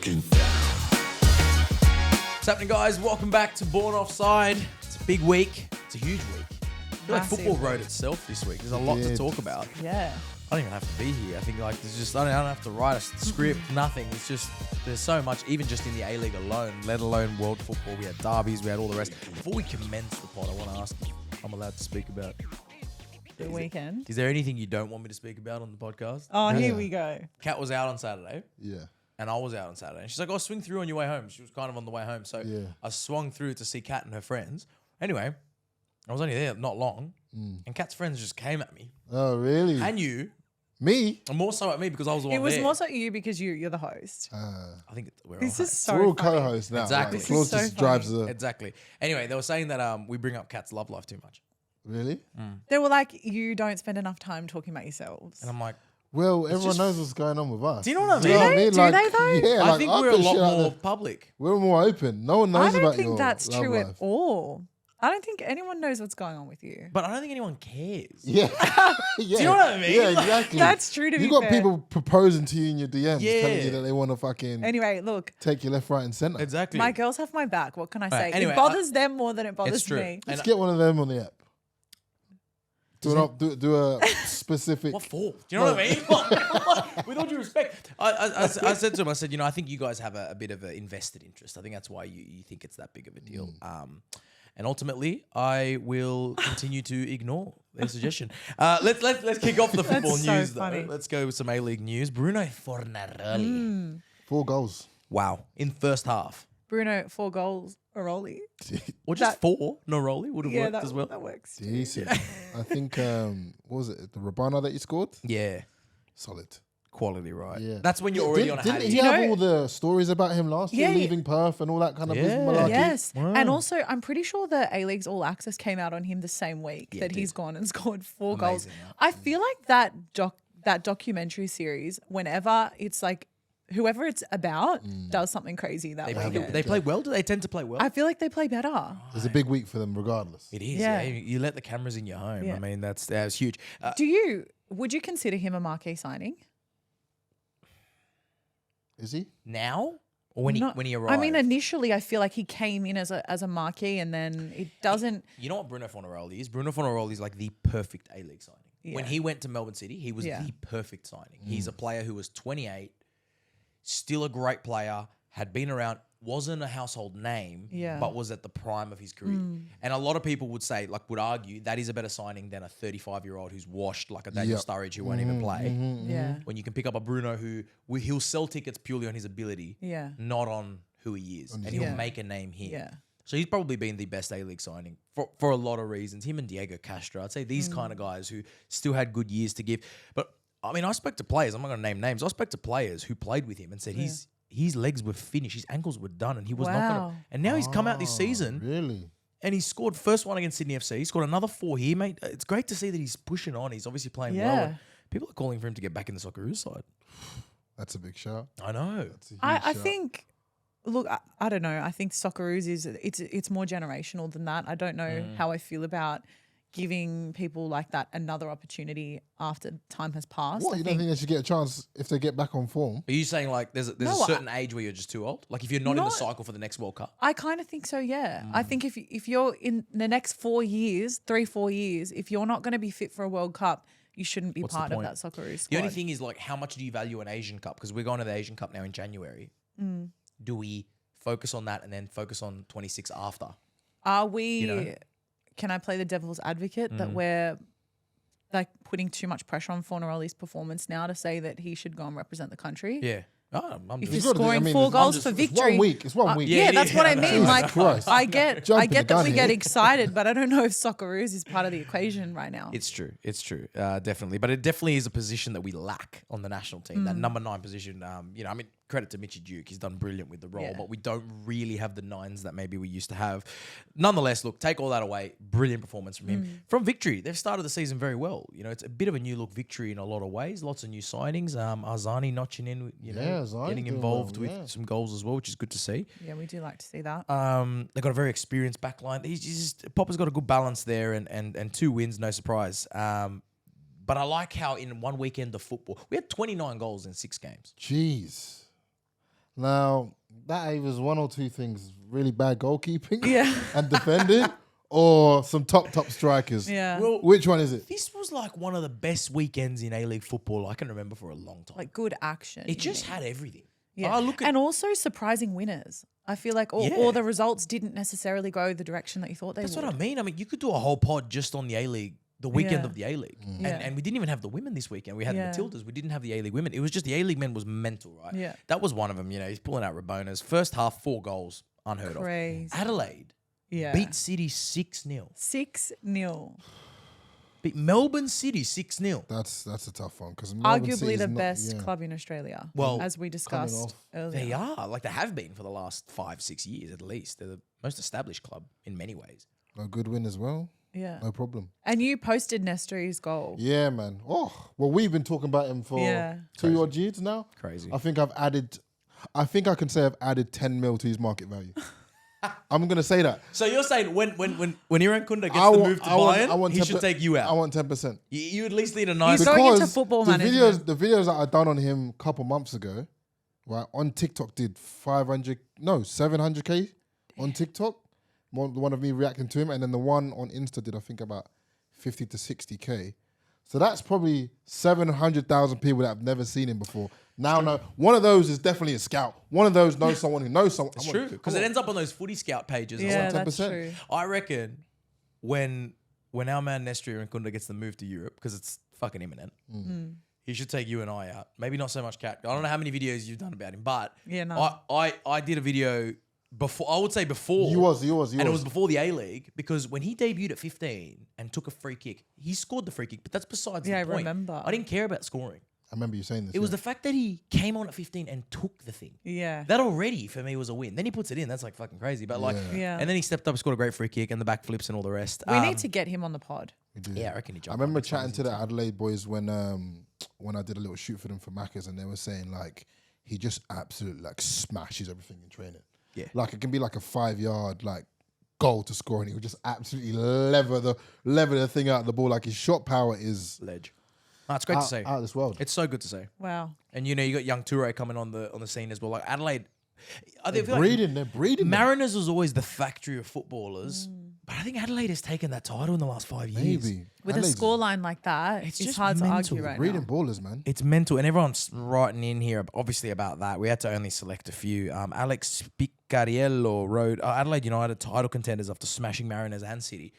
looking down. What's happening, guys? Welcome back to Born Offside. It's a big week. It's a huge week. I feel like football wrote itself this week. There's a lot to talk about. Yeah. I don't even have to be here. I think like there's just I don't have to write a script, nothing. It's just there's so much, even just in the A-League alone, let alone world football. We had derbies, we had all the rest. Before we commence the pod, I want to ask if I'm allowed to speak about The weekend. Is there anything you don't want me to speak about on the podcast? Oh, here we go. Kat was out on Saturday. Yeah. And I was out on Saturday. And she's like, oh, swing through on your way home. She was kind of on the way home. So I swung through to see Kat and her friends. Anyway, I was only there not long. And Kat's friends just came at me. Oh, really? And you. Me? And more so at me because I was the one It was there. more so you because you're the host. I think we're This all is so We're all funny. co-hosts now. Exactly. Like, This is so just drives the... Exactly. Anyway, they were saying that we bring up Kat's love life too much. Really? They were like, you don't spend enough time talking about yourselves. And I'm like, Well, everyone just- knows what's going on with us. do you know what I Do you know mean? what I mean? Do Like, they though? Yeah, I like, think I we're a put lot shit out more there. public. We're more open. No one knows I about don't your think that's love true life. at all. I don't think anyone knows what's going on with you. But I don't think anyone cares. Yeah. Yeah. you know what I mean? Yeah, Like, exactly. That's true to You be got fair. people proposing to you in your DMs, Yeah. telling you that they want to fucking Anyway, look, take you left, right, and center. Exactly. my girls have my back. What can I say? anyway, it bothers them more than it bothers it's true. me. Let's And get one of them on the app. Do a specific. what for? Do you know what I mean? With all due respect, I said to him, I said, I think you guys have a bit of an invested interest. I think that's why you think it's that big of a deal. And ultimately, I will continue to ignore their suggestion. Let's kick off the football so news, funny. though. Let's go with some A-League news. Bruno Fornaroli. 4 goals. Wow. In first half. Bruno, 4 goals, Aroli. Or just 4. Noroli would have worked as well. That works. Decent. I think, what was it? The Rabana that you scored? Yeah. Solid. Quality, right? Yeah. That's when you're already on a Didn't hattie. he You have know- all the stories about him last year, Yeah, leaving Perth and all that kind of Yeah. malarkey? Yes. Wow. And also, I'm pretty sure the A-League's All Access came out on him the same week Yeah, that it he's did. gone and scored 4 goals. Amazing, yeah. I feel like that documentary series, whenever it's like, whoever it's about does something crazy that weekend. They play well? Do they tend to play well? I feel like they play better. It's a big week for them, regardless. It is. Yeah. Yeah. You let the cameras in your home. Yeah. I mean, that's huge. Would you consider him a marquee signing? Is he? Now or when he arrived? I mean, initially, I feel like he came in as a marquee, and then it doesn't. You know what Bruno Fornaroli is? Bruno Fornaroli is like the perfect A-League signing. When Yeah. he went to Melbourne City, he was the perfect signing. He's a player who was 28, still a great player, had been around, wasn't a household name, but was at the prime of his career. And a lot of people would say, would argue that is a better signing than a 35-year-old who's washed like a Daniel Sturridge who won't even play. Yeah. When you can pick up a Bruno he'll sell tickets purely on his ability, Yeah. not on who he is. And he'll make a name here. Yeah. So he's probably been the best A-League signing for a lot of reasons. Him and Diego Castro, I'd say these kind of guys who still had good years to give. But I mean, I spoke to players, I'm not going to name names. I spoke to players who played with him and said his legs were finished, his ankles were done, and he was not going to. Wow. And now he's come out this season Really? and he scored first one against Sydney FC. He scored another 4 here, mate. It's great to see that he's pushing on. He's obviously playing well. Yeah. And people are calling for him to get back in the Socceroos side. That's a big shout. I know. That's a huge I shout. think. Look, I don't know. I think Socceroos it's more generational than that. I don't know how I feel about giving people like that another opportunity after time has passed. What? I You don't think they should get a chance if they get back on form? Are you saying there's a No, certain age where you're just too old? Like if you're not in the Not- cycle for the next World Cup? I kind of think so, yeah. I think if you're in the next 4 years, 4 years, if you're not going to be fit for a World Cup, you shouldn't be What's the part of point? that Socceroos squad. The only thing is how much do you value an Asian Cup? Because we're going to the Asian Cup now in January. Do we focus on that and then focus on 26 after? Are we, know? can I play the devil's advocate that we're like putting too much pressure on Fornaroli's performance now to say that he should go and represent the country? Yeah. Oh, I'm If just, you're gotta do- I scoring mean, 4 I'm goals just- for it's victory. 1 week. It's 1 week. Yeah, that's what I mean. Jesus Like, Christ. I get Jumping the that gun we here. get excited, but I don't know if Socceroos is part of the equation right now. it's true. It's true. Definitely. But it definitely is a position that we lack on the national team. That number 9 position. I mean, credit to Mitchy Duke. He's done brilliant with the role, Yeah. but we don't really have the 9s that maybe we used to have. Nonetheless, look, take all that away. Brilliant performance from him. From Victory, they've started the season very well. It's a bit of a new look Victory in a lot of ways. Lots of new signings. Arzani notching in, Arzani getting doing involved well, with yeah. some goals as well, which is good to see. Yeah, we do like to see that. They've got a very experienced back line. Popper's got a good balance there and 2 wins, no surprise. But I like how in one weekend of football, we had 29 goals in 6 games. Jeez. Now, that was one or two things: really bad goalkeeping, Yeah. and defending, or some top strikers. Yeah. Well, Which one is it? this was like one of the best weekends in A-League football I can remember for a long time. Like good action. It just had everything. Yeah. Oh, look at and also surprising winners. I feel like all the results didn't necessarily go the direction that you thought they That's would. what I mean. I mean, you could do a whole pod just on the A-League, the weekend Yeah. of the A-League. Yeah. And we didn't even have the women this weekend. We had Yeah. the Matildas. We didn't have the A-League women. It was just the A-League men was mental, right? Yeah. That was one of them. You know, he's pulling out Rabonas. First half, 4 goals, unheard Crazy. of. Adelaide Yeah. beat City 6-0. 6-0. Beat Melbourne City 6-0. That's a tough one because Arguably the best club in Australia. Well, as we discussed earlier. They are. Like, they have been for the last 5-6 years at least. They're the most established club in many ways. A good win as well. Yeah. No problem. And you posted Nestory's goal. Yeah, man. Oh, well, we've been talking about him for 2 odd years now. Crazy. I think I can say I've added 10 mil to his market value. I'm going to say that. So you're saying when Irankunda gets the move to Bayern, he should take you out? I want 10%. You at least need a nice... He's going into football management. The videos that I done on him a couple months ago, right, on TikTok did 700K on TikTok. One of me reacting to him. And then the one on Insta did, I think, about 50 to 60K. So that's probably 700,000 people that have never seen him before. Now, no, one of those is definitely a scout. One of those knows someone who knows someone. It's true, because it ends up on those footy scout pages. Yeah, I that's true. I reckon when our man Nestory Irankunda gets the move to Europe, because it's fucking imminent, he should take you and I out. Maybe not so much Kat. I don't know how many videos you've done about him, but Yeah, no. I did a video before. I would say before. He was. And it was before the A-League, because when he debuted at 15 and took a free kick, he scored the free kick, but that's besides the point. I remember. I didn't care about scoring. I remember you saying this. It was the fact that he came on at 15 and took the thing. Yeah. That already, for me, was a win. Then he puts it in. That's like fucking crazy. But like, Yeah. and then he stepped up, scored a great free kick and the backflips and all the rest. We need to get him on the pod. Yeah, I reckon he I jumped. remember chatting to the Adelaide boys when I did a little shoot for them for Macca's, and they were saying like he just absolutely like smashes everything in training. Yeah. Like it can be like a 5-yard like goal to score, and he would just absolutely lever the thing out of the ball. Like his shot power is Ledge. No, it's great to see. Out of this world. It's so good to see. Wow. And you know, you got young Toure coming on the scene as well. Like Adelaide, They're breeding. Mariners was always the factory of footballers, but I think Adelaide has taken that title in the last 5 years. Maybe. With Adelaide's a scoreline like that, it's just hard to mental. argue right breeding now. ballers, man. It's mental, and everyone's writing in here, obviously, about that. We had to only select a few. Alex Picariello wrote, Adelaide United title contenders after smashing Mariners and City.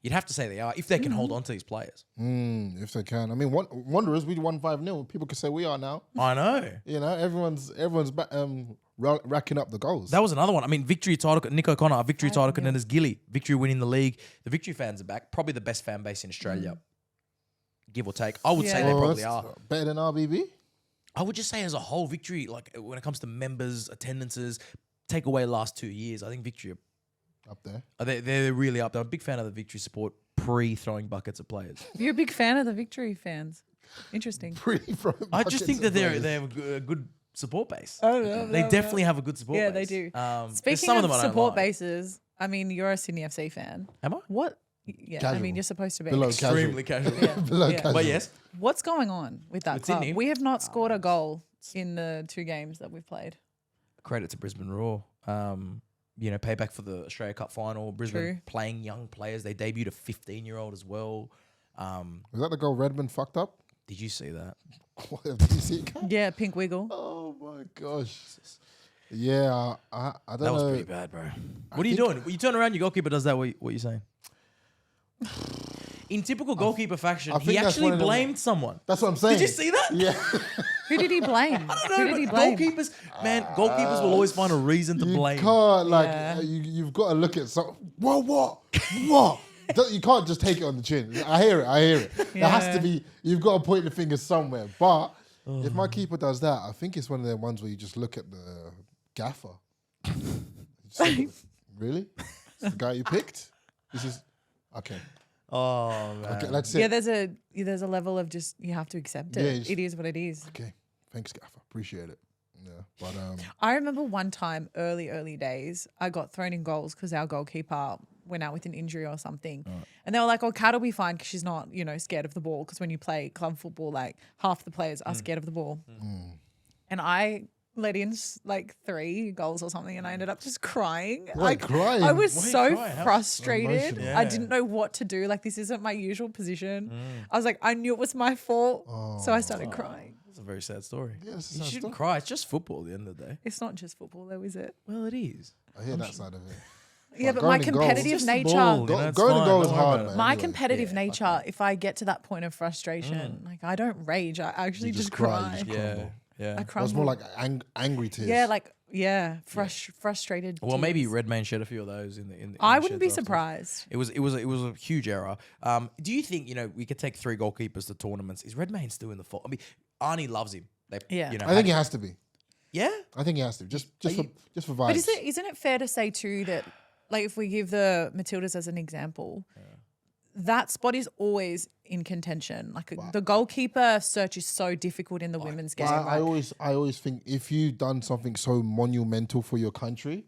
You'd have to say they are, if they can hold on to these players. If they can. I mean, Wanderers, we won 5-0. People could say we are now. I know. You know, everyone's racking up the goals. That was another one. I mean, victory title, Nick O'Connor, victory title contenders, Gilly, victory winning the league. The victory fans are back. Probably the best fan base in Australia, give or take. I would say they probably are. Better than RBB? I would just say as a whole, victory, like when it comes to members, attendances, take away the last 2 years, I think victory Up there. they're really up there. I'm a big fan of the victory support pre-throwing buckets at players. You're a big fan of the victory fans. Interesting. I just think that they have a good support base. They definitely have a good support base. Yeah, they do. Speaking Speaking of of support bases, I mean, you're a Sydney FC fan. Am I? What? Yeah, I Casual. mean, you're supposed to be. Below Extremely casual. Below Yeah. casual. But yes, What's going on with that With club? Sydney? We have not scored a goal in the 2 games that we've played. credit to Brisbane Roar. You know, payback for the Australia Cup final. Brisbane True. playing young players. They debuted a 15-year-old as well. Was that the goal Redmond fucked up? Did you see that? Did you see it? Yeah, pink wiggle. Oh my gosh. Yeah, I don't know. That was pretty bad, bro. What are you doing? You turn around, your goalkeeper does that. What are you saying? In typical goalkeeper fashion, I he think that's actually one of them- blamed someone. That's what I'm saying. Did you see that? Yeah. Who did he blame? I Who don't did know, he but blame? goalkeepers, man, goalkeepers will always find a reason to You blame. can't, like, Yeah. you've got to look at some. What? You can't just take it on the chin. I hear it. There has to be, you've got to point the finger somewhere. But if my keeper does that, I think it's one of them ones where you just look at the gaffer. Just like, really? It's the guy you picked? This is, okay. Oh, man. Okay, that's Yeah, it. there's a level of just you have to accept it. Yeah, It is what it is. Okay. Thanks, gaffer. Appreciate it. Yeah. But, I remember one time, early days, I got thrown in goals because our goalkeeper went out with an injury or something. And they were like, oh, Kat will be fine because she's not, scared of the ball. Because when you play club football, like half the players are scared of the ball. And I let in like 3 goals or something, and I ended up just crying. Crying? I was Why are you so crying? How frustrated. emotional. I didn't know what to do. Like, this isn't my usual position. I was like, I knew it was my fault, so I started crying. That's a very sad story. Yeah, it's a You sad shouldn't story. cry. It's just football at the end of the day. It's not just football, though, is it? Well, it is. I hear that side of it. Yeah, but going my in goals. competitive Just the nature. ball, you know, it's Going to fine, goal is don't worry hard, about it. man. My Anyway. competitive Yeah, nature, if I get to that point of frustration, like, I don't rage. I actually You just just cry, cry. you just Yeah, crumble. yeah. I It's crumble. more like angry tears. Yeah, frustrated. Well, maybe tears. Redmayne shed a few of those in the I the wouldn't be sheds afterwards. surprised. It was a huge error. Do you think we could take 3 goalkeepers to tournaments? Is Redmayne still in the fault? I mean, Arnie loves him. Yeah. I think he has to be. Yeah. I think he has to. Just for vibes. But isn't it fair to say too that, like, if we give the Matildas as an example, that spot is always in contention. Like, the goalkeeper search is so difficult in the women's game. Well, I Like, always think if you've done something so monumental for your country,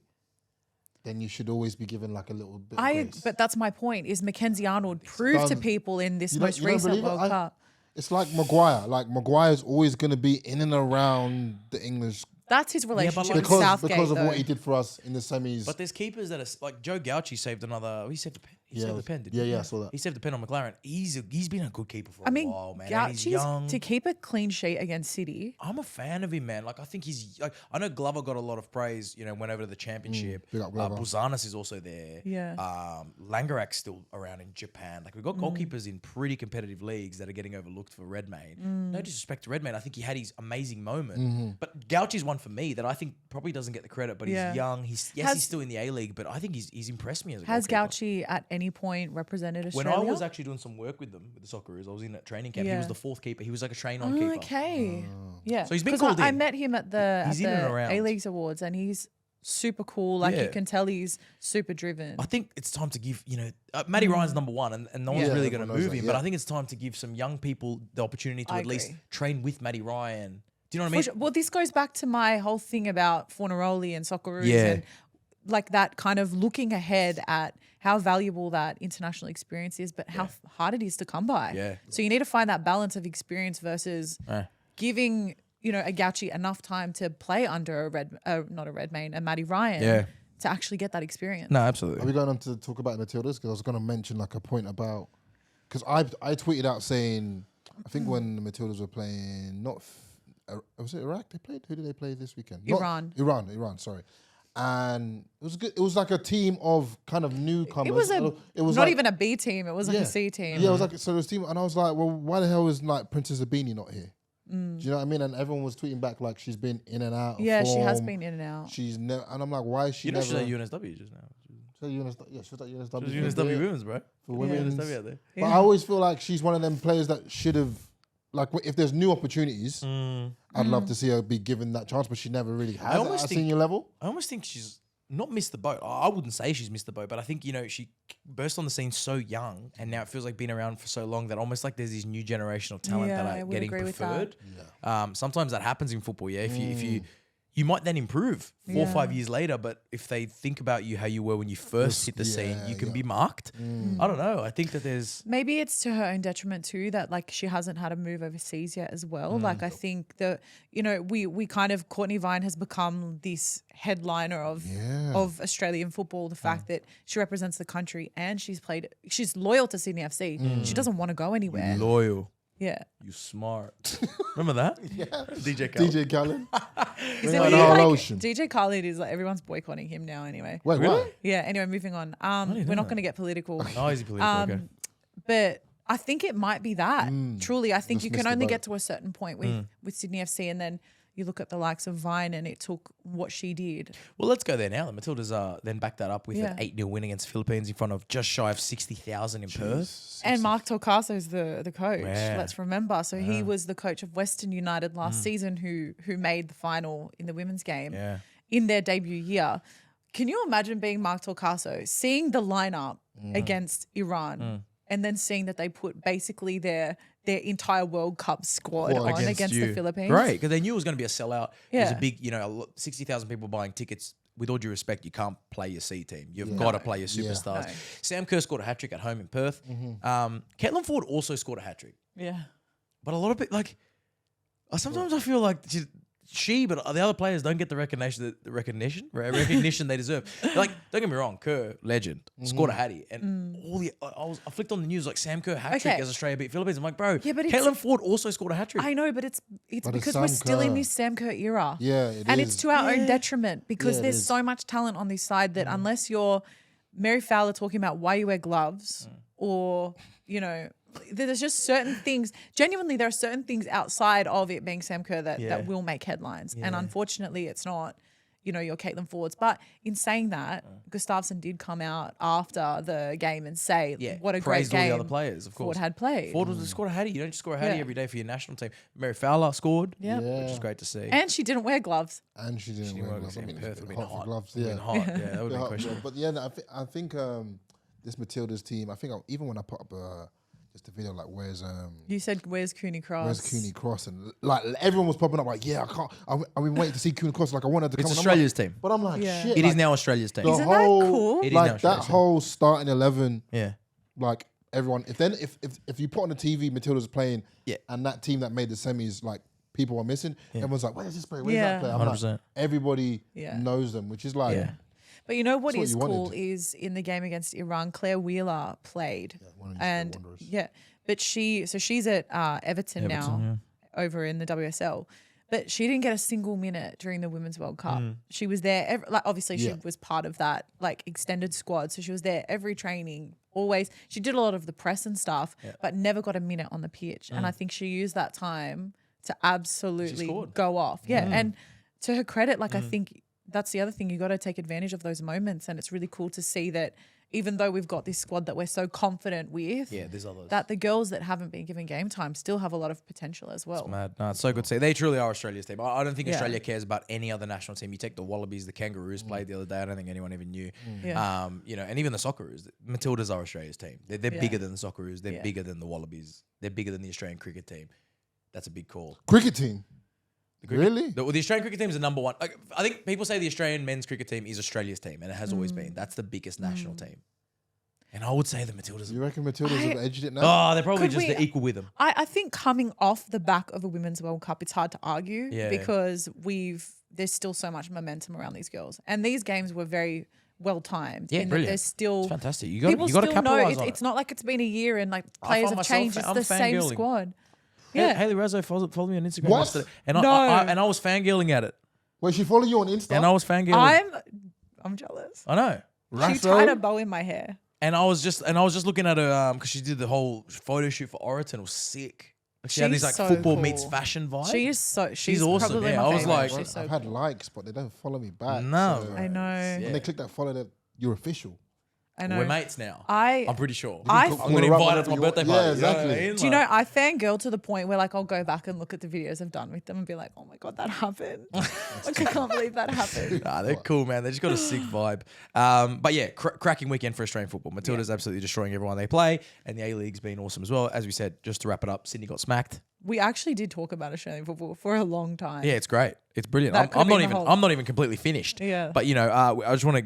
then you should always be given like a little bit of grace. but that's my point. Is Mackenzie Arnold proved to done. people in this You don't- most you don't recent believe it? World Cup? It's like Maguire. Like Maguire's always going to be in and around the English That's his relationship with because Southgate, of though. what he did for us in the semis. But there's keepers that are like Joe Gauci saved another. He saved the pen. He saved the pen. Didn't he? I saw that. He saved the pen on McLaren. He's been a good keeper for I mean, a while, man. And he's Gauchi's young. to keep a clean sheet against City. I'm a fan of him, man. Like, I think he's like, I know Glover got a lot of praise, went over to the championship. big up Glover. Buzanis is also there. Yeah. Langerak's still around in Japan. Like, we've got goalkeepers in pretty competitive leagues that are getting overlooked for Redmayne. No disrespect to Redmayne. I think he had his amazing moment. But Gauchi's one for me that I think probably doesn't get the credit, but Yeah. he's young. He's still in the A-League, but I think he's impressed me as a Has goalkeeper. Gauchi at any point represented When Australia? I was actually doing some work with them, with the Socceroos, I was in that training camp. He Yeah. was the 4th keeper. He was like a train-on keeper. Okay. Yeah. So he's been 'Cause called I in. met him at the He's in and around. A-Leagues Awards, and he's super cool. Like, Yeah. you can tell he's super driven. I think it's time to give, Matty Ryan's number 1 and no one's Yeah. really going to Everyone knows move that, him. yeah. But I think it's time to give some young people the opportunity to I at least agree. train with Matty Ryan. Do you know what I For mean? sure. Well, this goes back to my whole thing about Fornaroli and Socceroos Yeah. and like that kind of looking ahead at how valuable that international experience is, but how hard it is to come by. Yeah. So you need to find that balance of experience versus giving, a Gauchi enough time to play under a Redmayne, a Matty Ryan Yeah. to actually get that experience. No, Are absolutely. we going on to talk about Matildas? Because I was going to mention like a point about because I tweeted out saying I think when the Matildas were playing was it Iraq they played? Who did they play this weekend? Iran. Iran. Sorry. And it was good. It was like a team of kind of newcomers. It was not even a B team. It was like Yeah. a C team. Yeah, it was like so. This team, and I was like, well, why the hell is like Princess Abini not here? Do you know what I mean? And everyone was tweeting back like she's been in and out. Of Yeah, she has form. been in and out. She's never, and I'm like, why is she You know never? she's at UNSW just now. She was at UNSW. She's UNSW women's, bro. for women's. UNSW out there. But I always feel like she's one of them players that should have, like, if there's new opportunities, I'd love to see her be given that chance, but she never really has almost at a think- senior level. I almost think she's not missed the boat. I wouldn't say she's missed the boat, but I think, she burst on the scene so young and now it feels like being around for so long that almost like there's this new generation of talent Yeah, that I are would getting agree with that. preferred. Sometimes that happens in football, yeah. If you might then improve 4 or 5 years later, but if they think about you how you were when you first hit the scene, you can be marked. I don't know. I think that there's Maybe it's to her own detriment too that like she hasn't had a move overseas yet as well. Like I think that we kind of Courtney Vine has become this headliner of Australian football. The fact that she represents the country and she's loyal to Sydney FC. She doesn't want to go anywhere. loyal. Yeah. You smart. Remember that? Yeah. DJ Khaled. DJ Khaled. Is Bring it the weird, whole like, ocean. DJ Khaled is like everyone's boycotting him now anyway. Wait, Really? what? Yeah. Anyway, moving on. We're not going to get political. Oh, is he political? Okay. But I think it might be that. Truly, I think Just you missed can the only boat. get to a certain point with Sydney FC, and then you look at the likes of Vine, and it took what she did. Well, let's go there now. The Matildas then backed that up with an Yeah. 8-0 win against Philippines in front of just shy of 60,000 in Perth. And Mark Torcaso is the coach. Yeah. Let's remember. So he was the coach of Western United last season, who made the final in the women's game Yeah. in their debut year. Can you imagine being Mark Torcaso, seeing the lineup against Iran, and then seeing that they put basically their entire World Cup squad on against the you. Philippines? Great, because they knew it was going to be a sellout. It was a Yeah. big, 60,000 people buying tickets. With all due respect, you can't play your C team. You've got to play your superstars. No. Sam Kerr scored a hat-trick at home in Perth. Caitlin Ford also scored a hat-trick. Yeah. But a lot of people, sometimes I feel like but the other players don't get the recognition they deserve. Like, don't get me wrong, Kerr, legend, scored a hattie, and I flicked on the news like Sam Kerr hat trick as Australia beat Philippines. I'm like, bro, but Caitlin Ford also scored a hat trick. I know, but it's because we're still in this Sam Kerr era. Yeah, it's to our own detriment because there's so much talent on this side that unless you're Mary Fowler talking about why you wear gloves or, you know, there's just certain things. Genuinely, there are certain things outside of it being Sam Kerr that will make headlines. And unfortunately, it's not, you know, your Caitlin Fords. But in saying that, Gustafsson did come out after the game and say what a great game all the other players, of course. Ford had played. Ford scored a hattie. You don't just score a hattie every day for your national team. Mary Fowler scored, which is great to see. And she didn't wear gloves. And she didn't wear gloves. I mean, Perth would be hot. Gloves, That would have been questionable. But yeah, I think this Matilda's team, I think even when I put up just a video like you said where's Cooney Cross? Where's Cooney Cross? And like everyone was popping up like, I can't. I've been waiting to see Cooney Cross. Like I wanted to come. It's Australia's team. But I'm like, shit. It is now Australia's team. Isn't that cool? It is like that whole starting 11. Yeah. Like everyone, if you put on the TV, Matilda's playing, and that team that made the semis, like people are missing. Everyone's like, where's this player? Where's that player? I'm 100%. like, everybody knows them, which is like. Yeah. But you know what is cool is in the game against Iran, Claire Wheeler played, but she's at Everton now over in the WSL, but she didn't get a single minute during the Women's World Cup. She was there, obviously she was part of that like extended squad, so she was there every training, always. She did a lot of the press and stuff, but never got a minute on the pitch, and I think she used that time to absolutely go off. And to her credit, like I think that's the other thing, you got to take advantage of those moments, and it's really cool to see that even though we've got this squad that we're so confident with, there's others. that the girls that haven't been given game time still have a lot of potential as well. It's mad. No, it's so good to see. They truly are Australia's team. I don't think Australia cares about any other national team. You take the Wallabies, the Kangaroos played the other day. I don't think anyone even knew. You know, and even the Socceroos. Matildas are Australia's team. They're bigger than the Socceroos. They're bigger than the Wallabies. They're bigger than the Australian cricket team. That's a big call. Cricket team? Really? The Australian cricket team is the number one. Like, I think people say the Australian men's cricket team is Australia's team, and it has always been. That's the biggest national team. And I would say the Matildas. You reckon Matildas have edged it now? Oh, they're probably just the equal with them. I think coming off the back of a Women's World Cup, it's hard to argue because there's still so much momentum around these girls. And these games were very well timed. Yeah, brilliant. There's still it's fantastic. You got to capitalize on it. It's not like it's been a year and like players have changed. It's the same squad. Yeah, Haley Razzo followed me on Instagram yesterday, and I was fangirling at it. Wait, she followed you on Insta? And I was fangirling. I'm jealous. I know. She tied a bow in my hair. And I was just looking at her because she did the whole photo shoot for Oriton. It was sick. She had these like football meets fashion vibe. She's awesome. Probably I was like, I've had likes, but they don't follow me back. No, I know. When they click that follow, you're official. I know. We're mates now. I'm pretty sure. I'm going to invite her to my birthday party. Yeah, exactly. Do you know, I fangirl to the point where like I'll go back and look at the videos I've done with them and be like, oh my God, that happened. Like, I can't believe that happened. Nah, they're cool, man. They just got a sick vibe. But yeah, cracking weekend for Australian football. Matilda's absolutely destroying everyone they play, and the A-League's been awesome as well. As we said, just to wrap it up, Sydney got smacked. We actually did talk about Australian football for a long time. Yeah, it's great. It's brilliant. I'm not even completely finished. Yeah. But you know, I just want to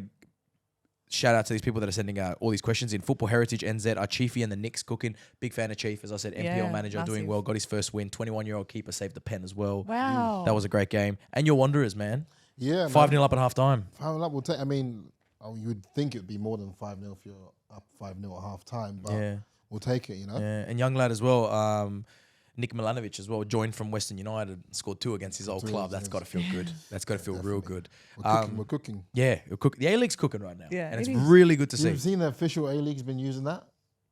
shout out to these people that are sending all these questions in. Football Heritage NZ, our Chiefy and the Knicks cooking. Big fan of Chief, as I said, NPL manager, massive. doing well, got his first win. 21-year-old keeper saved the pen as well. Wow. That was a great game. And your Wanderers, man. Yeah. 5-0 up at half time. 5-0 up will take, I mean, you would think it would be more than 5-0 if you're up 5-0 at half time, but we'll take it, you know? Yeah. And young lad as well, Nick Milanovic as well, joined from Western United, scored 2 against his old club. That's got to feel good. That's got to feel real good. We're cooking. Yeah, the A-League's cooking right now. Yeah, and it's really good to see. You've seen the official A-League's been using that?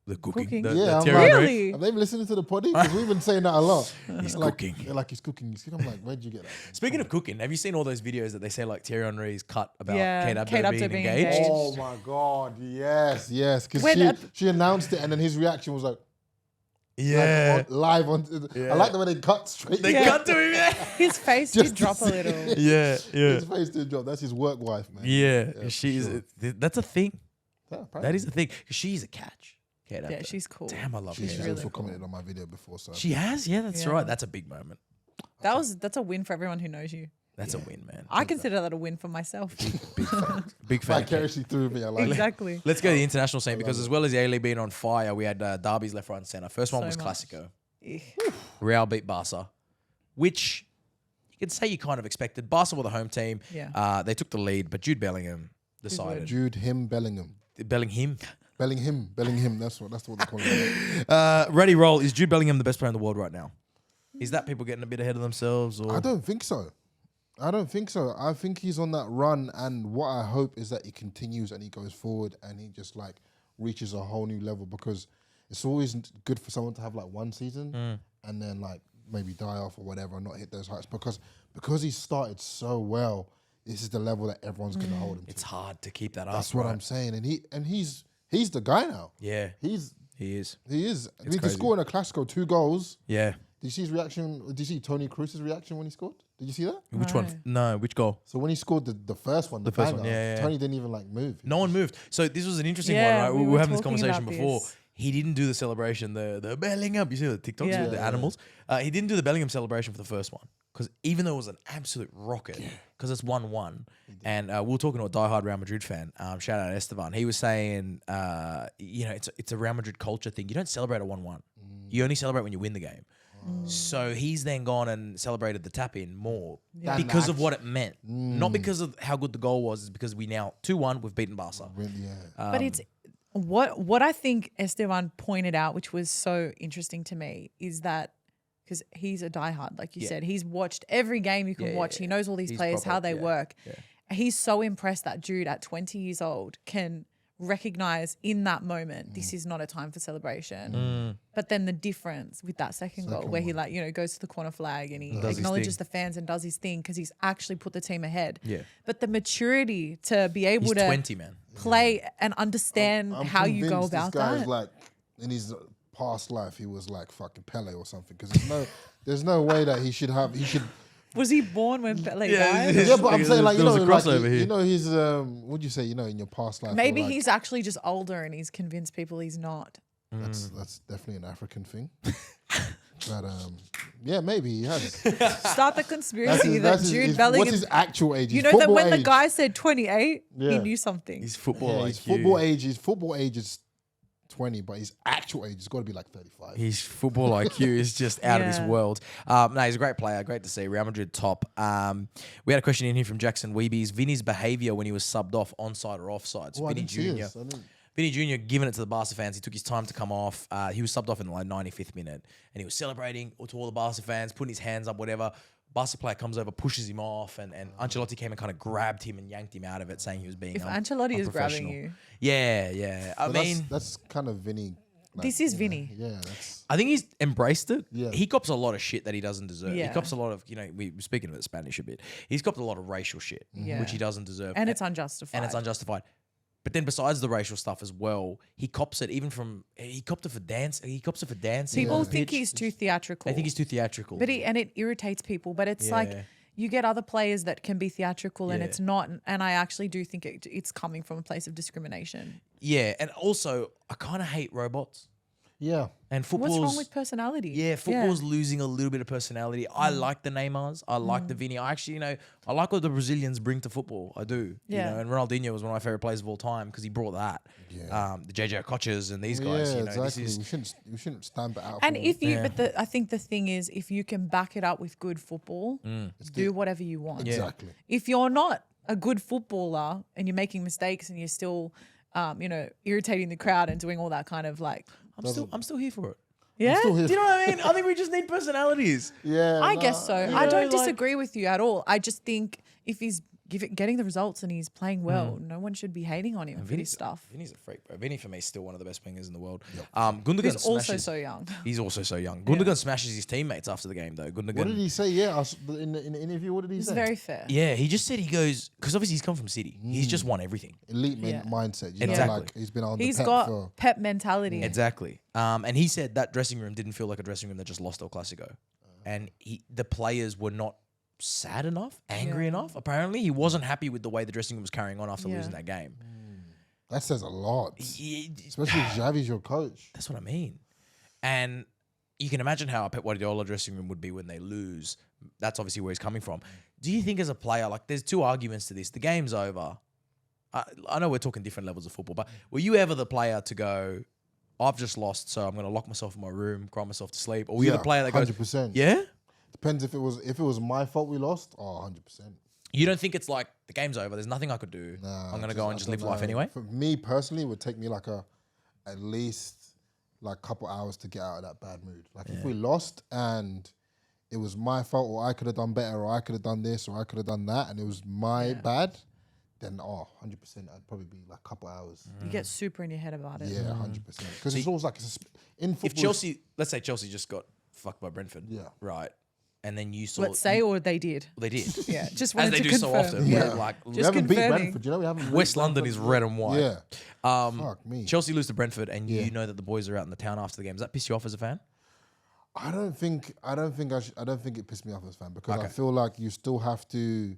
The cooking. Yeah, the Thierry really? Have they been listening to the poddy? Because we've been saying that a lot. He's like, cooking. They're like, he's cooking. I'm like, where'd you get that from? Speaking of cooking, have you seen all those videos that they say like Thierry Henry's cut about Kate Kate Abdo being engaged? Oh my God, yes. Because she announced it and then his reaction was like, live on. I like the way they cut straight. They cut to him. His face did drop a little. Yeah. His face did drop. That's his work wife, man. Yeah, she's. Sure. That's a thing. Yeah, that is a thing. She's a catch. Yeah, she's cool. Damn, I love her. She's really also cool. commented on my video before. So she has. Yeah, that's right. That's a big moment. That's a win for everyone who knows you. That's a win, man. I consider that a win for myself. Big fan. Vicariously through me. I like exactly. Let's go to the international scene because as well as the A-League being on fire, we had derbies left, right, and centre. First one was Classico. Real beat Barca, which could say you kind of expected. Barca were the home team. Yeah. They took the lead, but Jude Bellingham decided. Bellingham. BellingHIM. Bellingham. That's what they call it. Ready, roll. Is Jude Bellingham the best player in the world right now? Is that people getting a bit ahead of themselves? Or? I don't think so. I think he's on that run, and what I hope is that he continues and he goes forward and he just like reaches a whole new level, because it's always good for someone to have like one season and then like maybe die off or whatever and not hit those heights, because he started so well. This is the level that everyone's going to hold him to. It's hard to keep that up. That's what I'm saying, and he's the guy now. Yeah, he is. He need to score in a Clasico 2 goals. Yeah. Did you see his reaction? Did you see Toni Kroos's reaction when he scored? Did you see that? Which one? No, which goal? So when he scored the first one, the first banger, one, yeah. Tony didn't even like move. No one moved. So this was an interesting one, right? We were having this conversation before. He didn't do the celebration, the Bellingham. You see the TikToks with the animals? He didn't do the Bellingham celebration for the first one, because even though it was an absolute rocket, because it's 1-1, and we were talking to a diehard Real Madrid fan, shout out Esteban. He was saying, it's a Real Madrid culture thing. You don't celebrate a 1-1. You only celebrate when you win the game. So he's then gone and celebrated the tap-in more because of what it meant. Not because of how good the goal was, it's because we now 2-1, we've beaten Barca. But it's what I think Esteban pointed out, which was so interesting to me, is that because he's a diehard, like you said, he's watched every game you can watch. He knows all these players, how they work. Yeah. He's so impressed that Jude at 20 years old can recognize in that moment this is not a time for celebration. But then the difference with that second goal where he goes to the corner flag and he acknowledges the fans and does his thing because he's actually put the team ahead. But the maturity to be able to 20, man. play and understand I'm how you go about this guy's that. Like in his past life he was like fucking Pele or something, because there's no way that he should. Was he born when Pele died? Yeah, but I'm saying like here. His what'd you say? In your past life. Maybe he's actually just older and he's convinced people he's not. That's definitely an African thing. But maybe he has. Start the conspiracy that Jude Bellingham. What's his actual age? You know that when the guy said 28, he knew something. His football his IQ. football age is 20, but his actual age has got to be like 35. His football IQ is just out of this world. He's a great player. Great to see. Real Madrid top. We had a question in here from Jackson Weebies. Vinny's behaviour when he was subbed off, onside or offside. So Vinny Jr. Vinny Jr. giving it to the Barca fans. He took his time to come off. He was subbed off in the 95th minute, and he was celebrating to all the Barca fans, putting his hands up, whatever. Barca player comes over, pushes him off, and Ancelotti came and kind of grabbed him and yanked him out of it, saying he was being Ancelotti is grabbing you. Yeah. I mean, that's kind of Vinny. Like, this is Vinny. I think he's embraced it. Yeah. He cops a lot of shit that he doesn't deserve. Yeah. He cops a lot of, we were speaking about Spanish a bit. He's copped a lot of racial shit, which he doesn't deserve. And it's unjustified. But then besides the racial stuff as well, he cops it he copped it for dance. He cops it for dancing. People think he's too theatrical. They think he's too theatrical. But it irritates people. But it's like you get other players that can be theatrical and it's not. And I actually do think it's coming from a place of discrimination. Yeah. And also, I kind of hate robots. Yeah. And football's... What's wrong with personality? Yeah, football's losing a little bit of personality. I like the Neymars. I like the Vinny. I actually, I like what the Brazilians bring to football. I do. Yeah. And Ronaldinho was one of my favorite players of all time because he brought that. Yeah. The JJ Okochas and these guys. Exactly. We shouldn't stamp it out. And I think the thing is, if you can back it up with good football, do whatever you want. Exactly. If you're not a good footballer and you're making mistakes and you're still, irritating the crowd and doing all that kind of like... I'm still here for it. Yeah? Do you know what I mean? I think we just need personalities. Yeah. I guess so. I don't disagree with you at all. I just think if he's getting the results and he's playing well, no one should be hating on him for his stuff. Vinny's a freak, bro. Vinny for me is still one of the best wingers in the world. Yep. Gundogan He's also so young. He's also so young. Gundogan smashes his teammates after the game though. Gundogan. What did he say? Yeah, in the interview, what did he say? It's very fair. Yeah, he just said he goes because obviously he's come from City. He's just won everything. Elite mindset. You Exactly. know, like he's been on. He's the got pep mentality. Exactly. And he said that dressing room didn't feel like a dressing room that just lost El Clasico, and the players were not sad enough, angry enough. Apparently, he wasn't happy with the way the dressing room was carrying on after losing that game. That says a lot, especially if Xavi's your coach. That's what I mean. And you can imagine how a Pep Guardiola dressing room would be when they lose. That's obviously where he's coming from. Do you think as a player, like there's two arguments to this. The game's over. I know we're talking different levels of football, but were you ever the player to go, I've just lost, so I'm going to lock myself in my room, cry myself to sleep? Or were you the player that goes, 100%. yeah? Depends if it was my fault we lost. Oh, 100%. You don't think it's like the game's over? There's nothing I could do. Nah, I'm gonna go and just live life anyway. For me personally, it would take me like at least like a couple hours to get out of that bad mood. Like if we lost and it was my fault, or I could have done better, or I could have done this, or I could have done that, and it was my bad, then 100%, I'd probably be like a couple hours. You get super in your head about it. Yeah, 100%. Because it's always like in football. If Chelsea, let's say Chelsea just got fucked by Brentford, right, and then you saw, Let's say, or they did. they did, Yeah, just as wanted they to do confirm. so often. Yeah. Where, like we haven't beat confirming. Brentford, you know? We haven't West beat London Brentford. is red and white. Yeah. Fuck me. Chelsea lose to Brentford, and you know that the boys are out in the town after the game. Does that piss you off as a fan? I don't think it pissed me off as a fan because I feel like you still have to.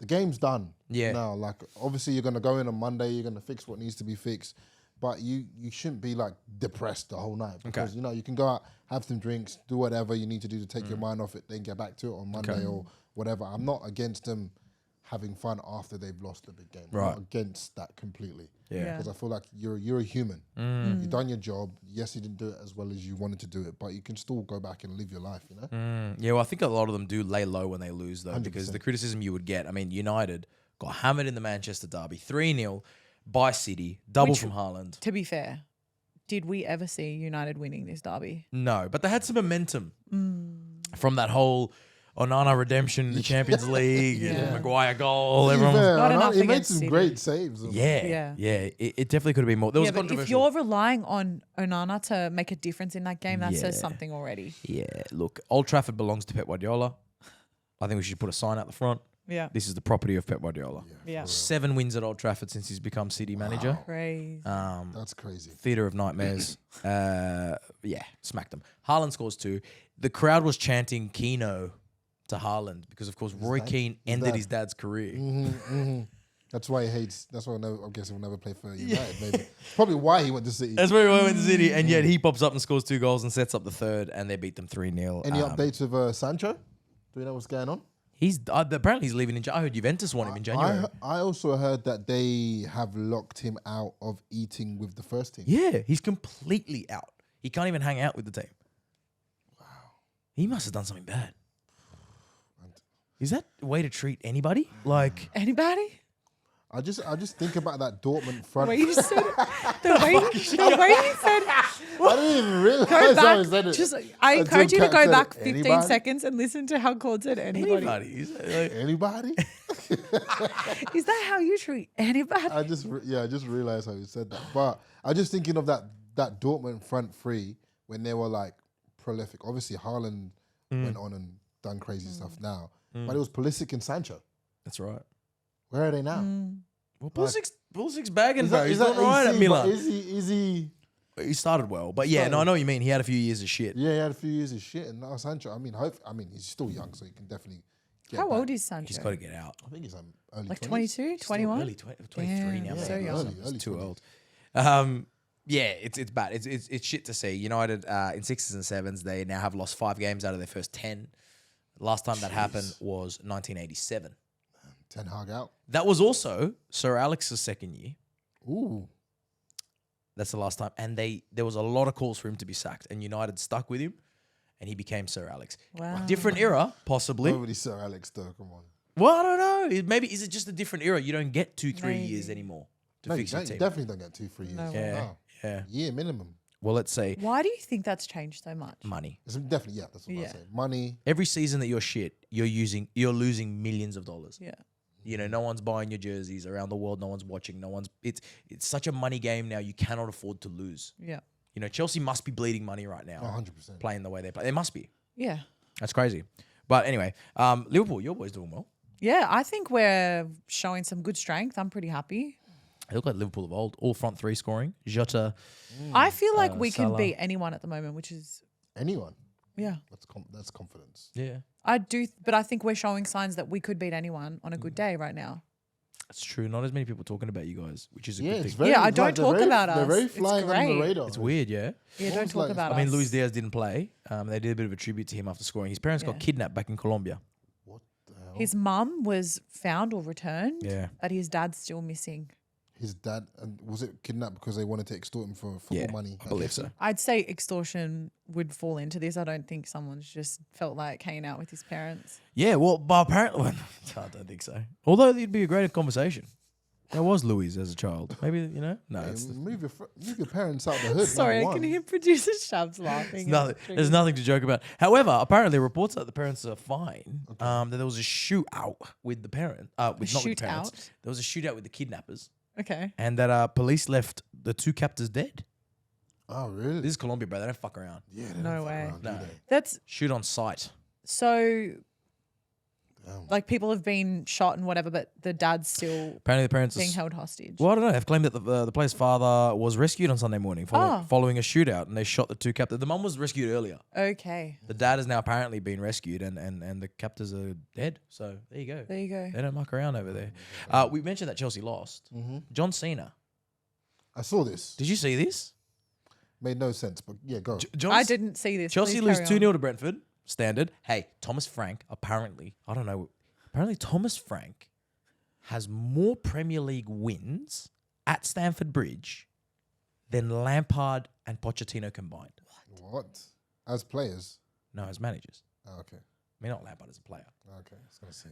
The game's done. Yeah. Now, like obviously you're gonna go in on Monday. You're gonna fix what needs to be fixed, but you shouldn't be like depressed the whole night because you know you can go out, have some drinks, do whatever you need to do to take your mind off it, then get back to it on Monday or whatever. I'm not against them having fun after they've lost a big game. I'm not against that completely. Yeah. Because I feel like you're a human. You've done your job. Yes, you didn't do it as well as you wanted to do it, but you can still go back and live your life, you know? Yeah, well, I think a lot of them do lay low when they lose, though, 100%. because the criticism you would get, I mean, United got hammered in the Manchester derby, 3-0 by City, double from Haaland. To be fair, did we ever see United winning this derby? No, but they had some momentum from that whole Onana redemption in the Champions League and Maguire goal. Everyone was, Not enough he made against some City. great saves. yeah. It definitely could have been more. There was But if controversial. you're relying on Onana to make a difference in that game, that says Yeah. something already. Yeah, look, Old Trafford belongs to Pep Guardiola. I think we should put a sign out the front. Yeah. This is the property of Pep Guardiola. Yeah. 7 wins at Old Trafford since he's become City manager. Crazy. That's crazy. Theatre of nightmares. Smacked them. Haaland scores 2. The crowd was chanting Keno to Haaland because, of course, Roy Keane ended his dad's career. That's why he hates. That's why I guess he'll never play for United. Maybe probably why he went to City. That's where he went to City, and yet he pops up and scores 2 goals and sets up the third, and they beat them 3-0. Any updates with Sancho? Do we know what's going on? He's apparently he's leaving in. I heard Juventus want him in January. I also heard that they have locked him out of eating with the first team. Yeah, he's completely out. He can't even hang out with the team. Wow, he must have done something bad. Is that a way to treat anybody? Like Anybody? I just think about that Dortmund front. The way you said it. The way you said it. I didn't even realize Go how he said back. it. I Until encourage you to Kat go said back it. 15 Anybody? seconds and listen to how Claude said anybody. Anybody? Is that how you treat anybody? I just realized how he said that. But I just thinking of that Dortmund front three when they were like prolific. Obviously, Haaland went on and done crazy stuff now, but it was Pulisic and Sancho. that's right. Where are they now? Well, Pulisic's bagging. Is He's that not right at AC, Milan. but Is he? He started well, but yeah, no, I know what you mean. He had a few years of shit. Yeah, he had a few years of shit, and now Sancho. I mean, he's still young, so he can definitely. Get How back. old is Sancho? He's got to get out. I think he's early Like 20s. 22, 21? Early 23 now. Damn, maybe. so young. Early It's too 20s. old. Yeah, it's bad. It's shit to see. United in 6s and 7s, they now have lost 5 games out of their first 10. Last time that happened was 1987. Ten Hag out. That was also Sir Alex's second year. Ooh. That's the last time. And there was a lot of calls for him to be sacked. And United stuck with him. And he became Sir Alex. Wow. Different era, possibly. Nobody Sir Alex though. Come on. Well, I don't know. Maybe is it just a different era? You don't get 2-3 Maybe. years anymore to No, you fix your don't. You team. definitely don't get 2-3 years. No Yeah, No. yeah. Year minimum. Well, let's say Why do you think that's changed so much? money. It's definitely that's what I Yeah. say. Money. Every season that you're shit, you're losing millions of dollars. Yeah. You know, no one's buying your jerseys around the world. No one's watching. It's such a money game now. You cannot afford to lose. Yeah. You know, Chelsea must be bleeding money right now. 100%. Playing the way they play. They must be. Yeah. That's crazy. But anyway, Liverpool, your boys doing well. Yeah, I think we're showing some good strength. I'm pretty happy. They look like Liverpool of old. All front 3 scoring. Jota. I feel like we can Salah. beat anyone at the moment, which is, Anyone. yeah. That's confidence. Yeah. I do, but I think we're showing signs that we could beat anyone on a good day right now. That's true. Not as many people talking about you guys, which is a Yeah, good it's thing. very. I it's don't like they're talk very- about They're us. very It's flying under the great. radar. It's weird, yeah. Yeah, don't Almost talk like- about us. I mean, Luis Diaz didn't play. They did a bit of a tribute to him after scoring. His parents got Yeah. kidnapped back in Colombia. What the hell? His mum was found or returned, Yeah. but his dad's still missing. His dad, and was it kidnapped because they wanted to extort him for football money? I believe so. I'd say extortion would fall into this. I don't think someone's just felt like hanging out with his parents. Yeah, well, but apparently, I don't think so. Although it'd be a great conversation. There was Louis as a child. Maybe, you know? No, Hey, move your parents out the hood. Sorry, I can hear producer Shabs laughing. there's nothing to joke about. However, apparently reports that the parents are fine. That there was a shootout with the parent. Not with the parents. There was a shootout with the kidnappers. Okay. And that police left the 2 captors dead. Oh, really? This is Colombia, bro. They don't fuck around. Yeah, No way. No. That's Shoot on sight. so. Like people have been shot and whatever, but the dad's still Apparently the parents being held hostage. Well, I don't know. They've claimed that the player's father was rescued on Sunday morning following a shootout, and they shot the 2 captors. The mum was rescued earlier. Okay. The dad has now apparently been rescued, and the captors are dead. So there you go. There you go. They don't muck around over there. We mentioned that Chelsea lost. John Cena. I saw this. Did you see this? Made no sense, but yeah, go. I didn't see this. Chelsea Please lose carry 2-0 on. to Brentford. Standard. Hey, Thomas Frank, apparently, I don't know. Apparently, Thomas Frank has more Premier League wins at Stamford Bridge than Lampard and Pochettino combined. What? As players? No, as managers. Oh, okay. I mean, not Lampard as a player. Okay, I was going to say.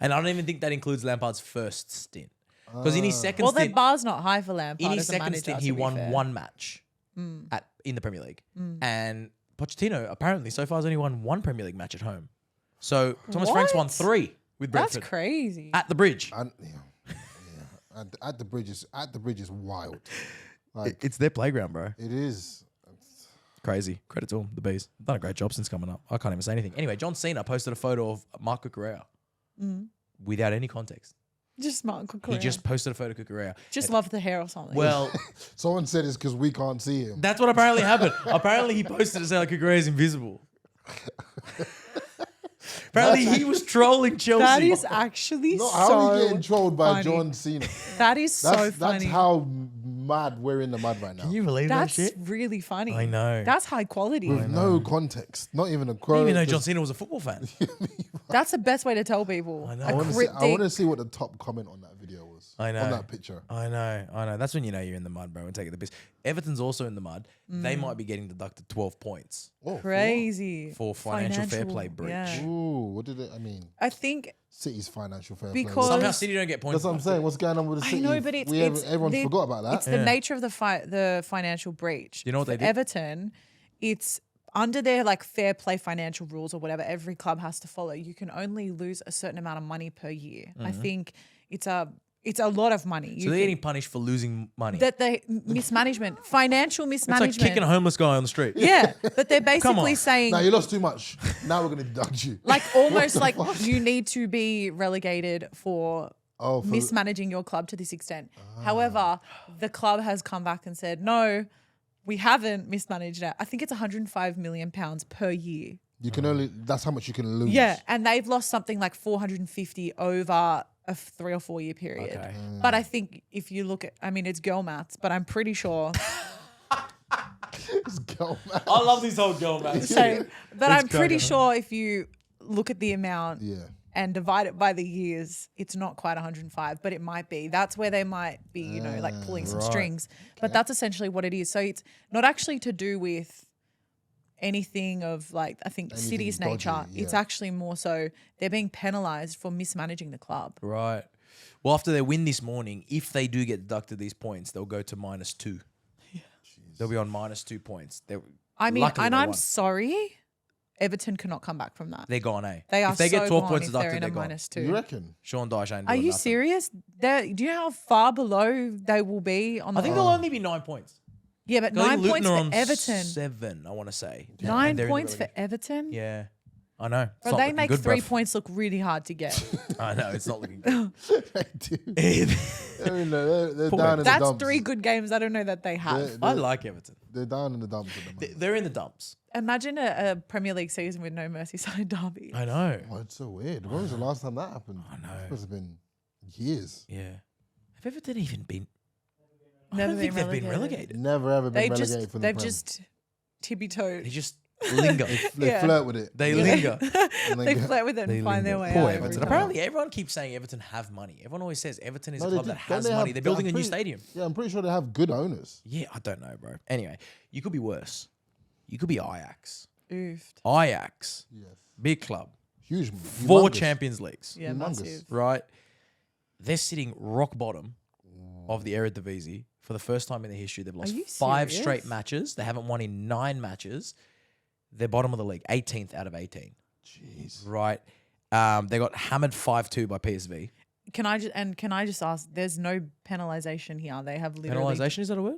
And I don't even think that includes Lampard's first stint. Because in his second Well, the stint, bar's not high for Lampard. in his as a second manager, stint, to he be won fair. 1 match in the Premier League. And Pochettino, apparently, so far has only won 1 Premier League match at home. So Thomas Frank's won 3 with Brentford. That's crazy. At the Bridge. At the bridge is wild. Like It's their playground, bro. it is. Crazy. Credit to them, the Bees. Done a great job since coming up. I can't even say anything. Anyway, John Cena posted a photo of Marc Cucurella without any context. Just Mark Cucurella. He just posted a photo of Cucurella. Just love the hair or something. Well, Someone said it's because we can't see him. that's what apparently happened. Apparently, he posted to say like Cucurella is invisible. Apparently, he was trolling Chelsea. that is actually No, so how are we getting trolled by funny. John Cena? That is so That's funny. how mad we're in the mud right now. Can you believe That's that shit? really funny. I know. That's high quality. With no context, not even a I quote. didn't even know John just- Cena was a football fan. That's the best way to tell people. I know. A I I cryptic. want to see what the top comment on that video was. I know. On that picture. I know. That's when you know you're in the mud, bro, and take it the piss. Everton's also in the mud. They might be getting deducted 12 points Oh, Crazy. for financial fair play breach. Yeah. Ooh, what did it? I mean, I think City's financial fair Because- play. Somehow City don't get points. That's what I'm saying. What's going on with the I City? know, but Everyone the- forgot about that. It's the nature of the financial breach. You know what For they did? Everton, it's under their like fair play financial rules or whatever every club has to follow. You can only lose a certain amount of money per year. I think it's a lot of money. So they're getting punished for losing money. that they mismanagement, financial It's like mismanagement. kicking a homeless guy on the street. Yeah, but they're on. basically saying Now you lost too much. Now we're going to deduct you. like almost like you need to be relegated for Oh, for- mismanaging your club to this extent. However, the club has come back and said, no, we haven't mismanaged it. I think it's £105 million per year. You can only. That's how much you can lose. Yeah, and they've lost something like 450 over a 3 or 4 year period. Okay. But I think if you look at, I mean, it's girl maths, but I'm pretty sure. It's go, man. I love these whole girl matches. So, but I'm pretty cracking. sure if you look at the amount Yeah. and divide it by the years, it's not quite 105, but it might be. That's where they might be, you know, like pulling some Right. strings. But that's essentially what it is. So it's not actually to do with anything of like, I think Anything City's dodgy, nature. It's yeah. actually more so they're being penalised for mismanaging the club. Right. Well, after their win this morning, if they do get deducted these points, they'll go to -2. They'll be on -2 points. I mean, Luckily and they I'm won. sorry, Everton cannot come back from that. They're gone, eh? They are if they get so 12 gone points if they're deducted, in they're a gone. -2. You reckon? Sean Dyche ain't Are doing you nothing. serious? Do you know how far below they will be on the I think they'll only be 9 points. Yeah, but 'Cause I 9 think points Luton are for on Everton. 7, I want to say. 9 And they're in the points for relegation. Everton? Yeah. I know. It's But not they looking make good, 3 bruv. points look really hard to get. I know. It's not looking good. They do. I They're down in the That's dumps. 3 good games I don't know that they have. like Everton. They're down in the dumps at the moment. They're in the dumps. Imagine a Premier League season with no Merseyside derby. I know. Oh, it's so weird. When was the last time that happened? I know. It must have been years. Yeah. Have Everton even been? I Never don't think been they've been relegated. Never ever been They relegated just from the they've Prem. just tippy-toed. They just Linger. They flirt with it. They linger. They flirt with it and find their way Poor out. Everton. Apparently, everyone keeps saying Everton have money. Everyone always says Everton is a club that has money. They're building a new stadium. Yeah, I'm pretty sure they have good owners. Yeah, I don't know, bro. Anyway, you could be worse. You could be Ajax. Oofed. Ajax. Yes. Big club. Huge. 4 Champions Leagues. Yeah, massive. Right? They're sitting rock bottom of the Eredivisie for the first time in their history. They've lost 5 straight matches. They haven't won in 9 matches. They're bottom of the league, 18th out of 18. Jeez. Right? They got hammered 5-2 by PSV. Can I just ask? There's no penalisation here. They have literally Penalisation, is that a word?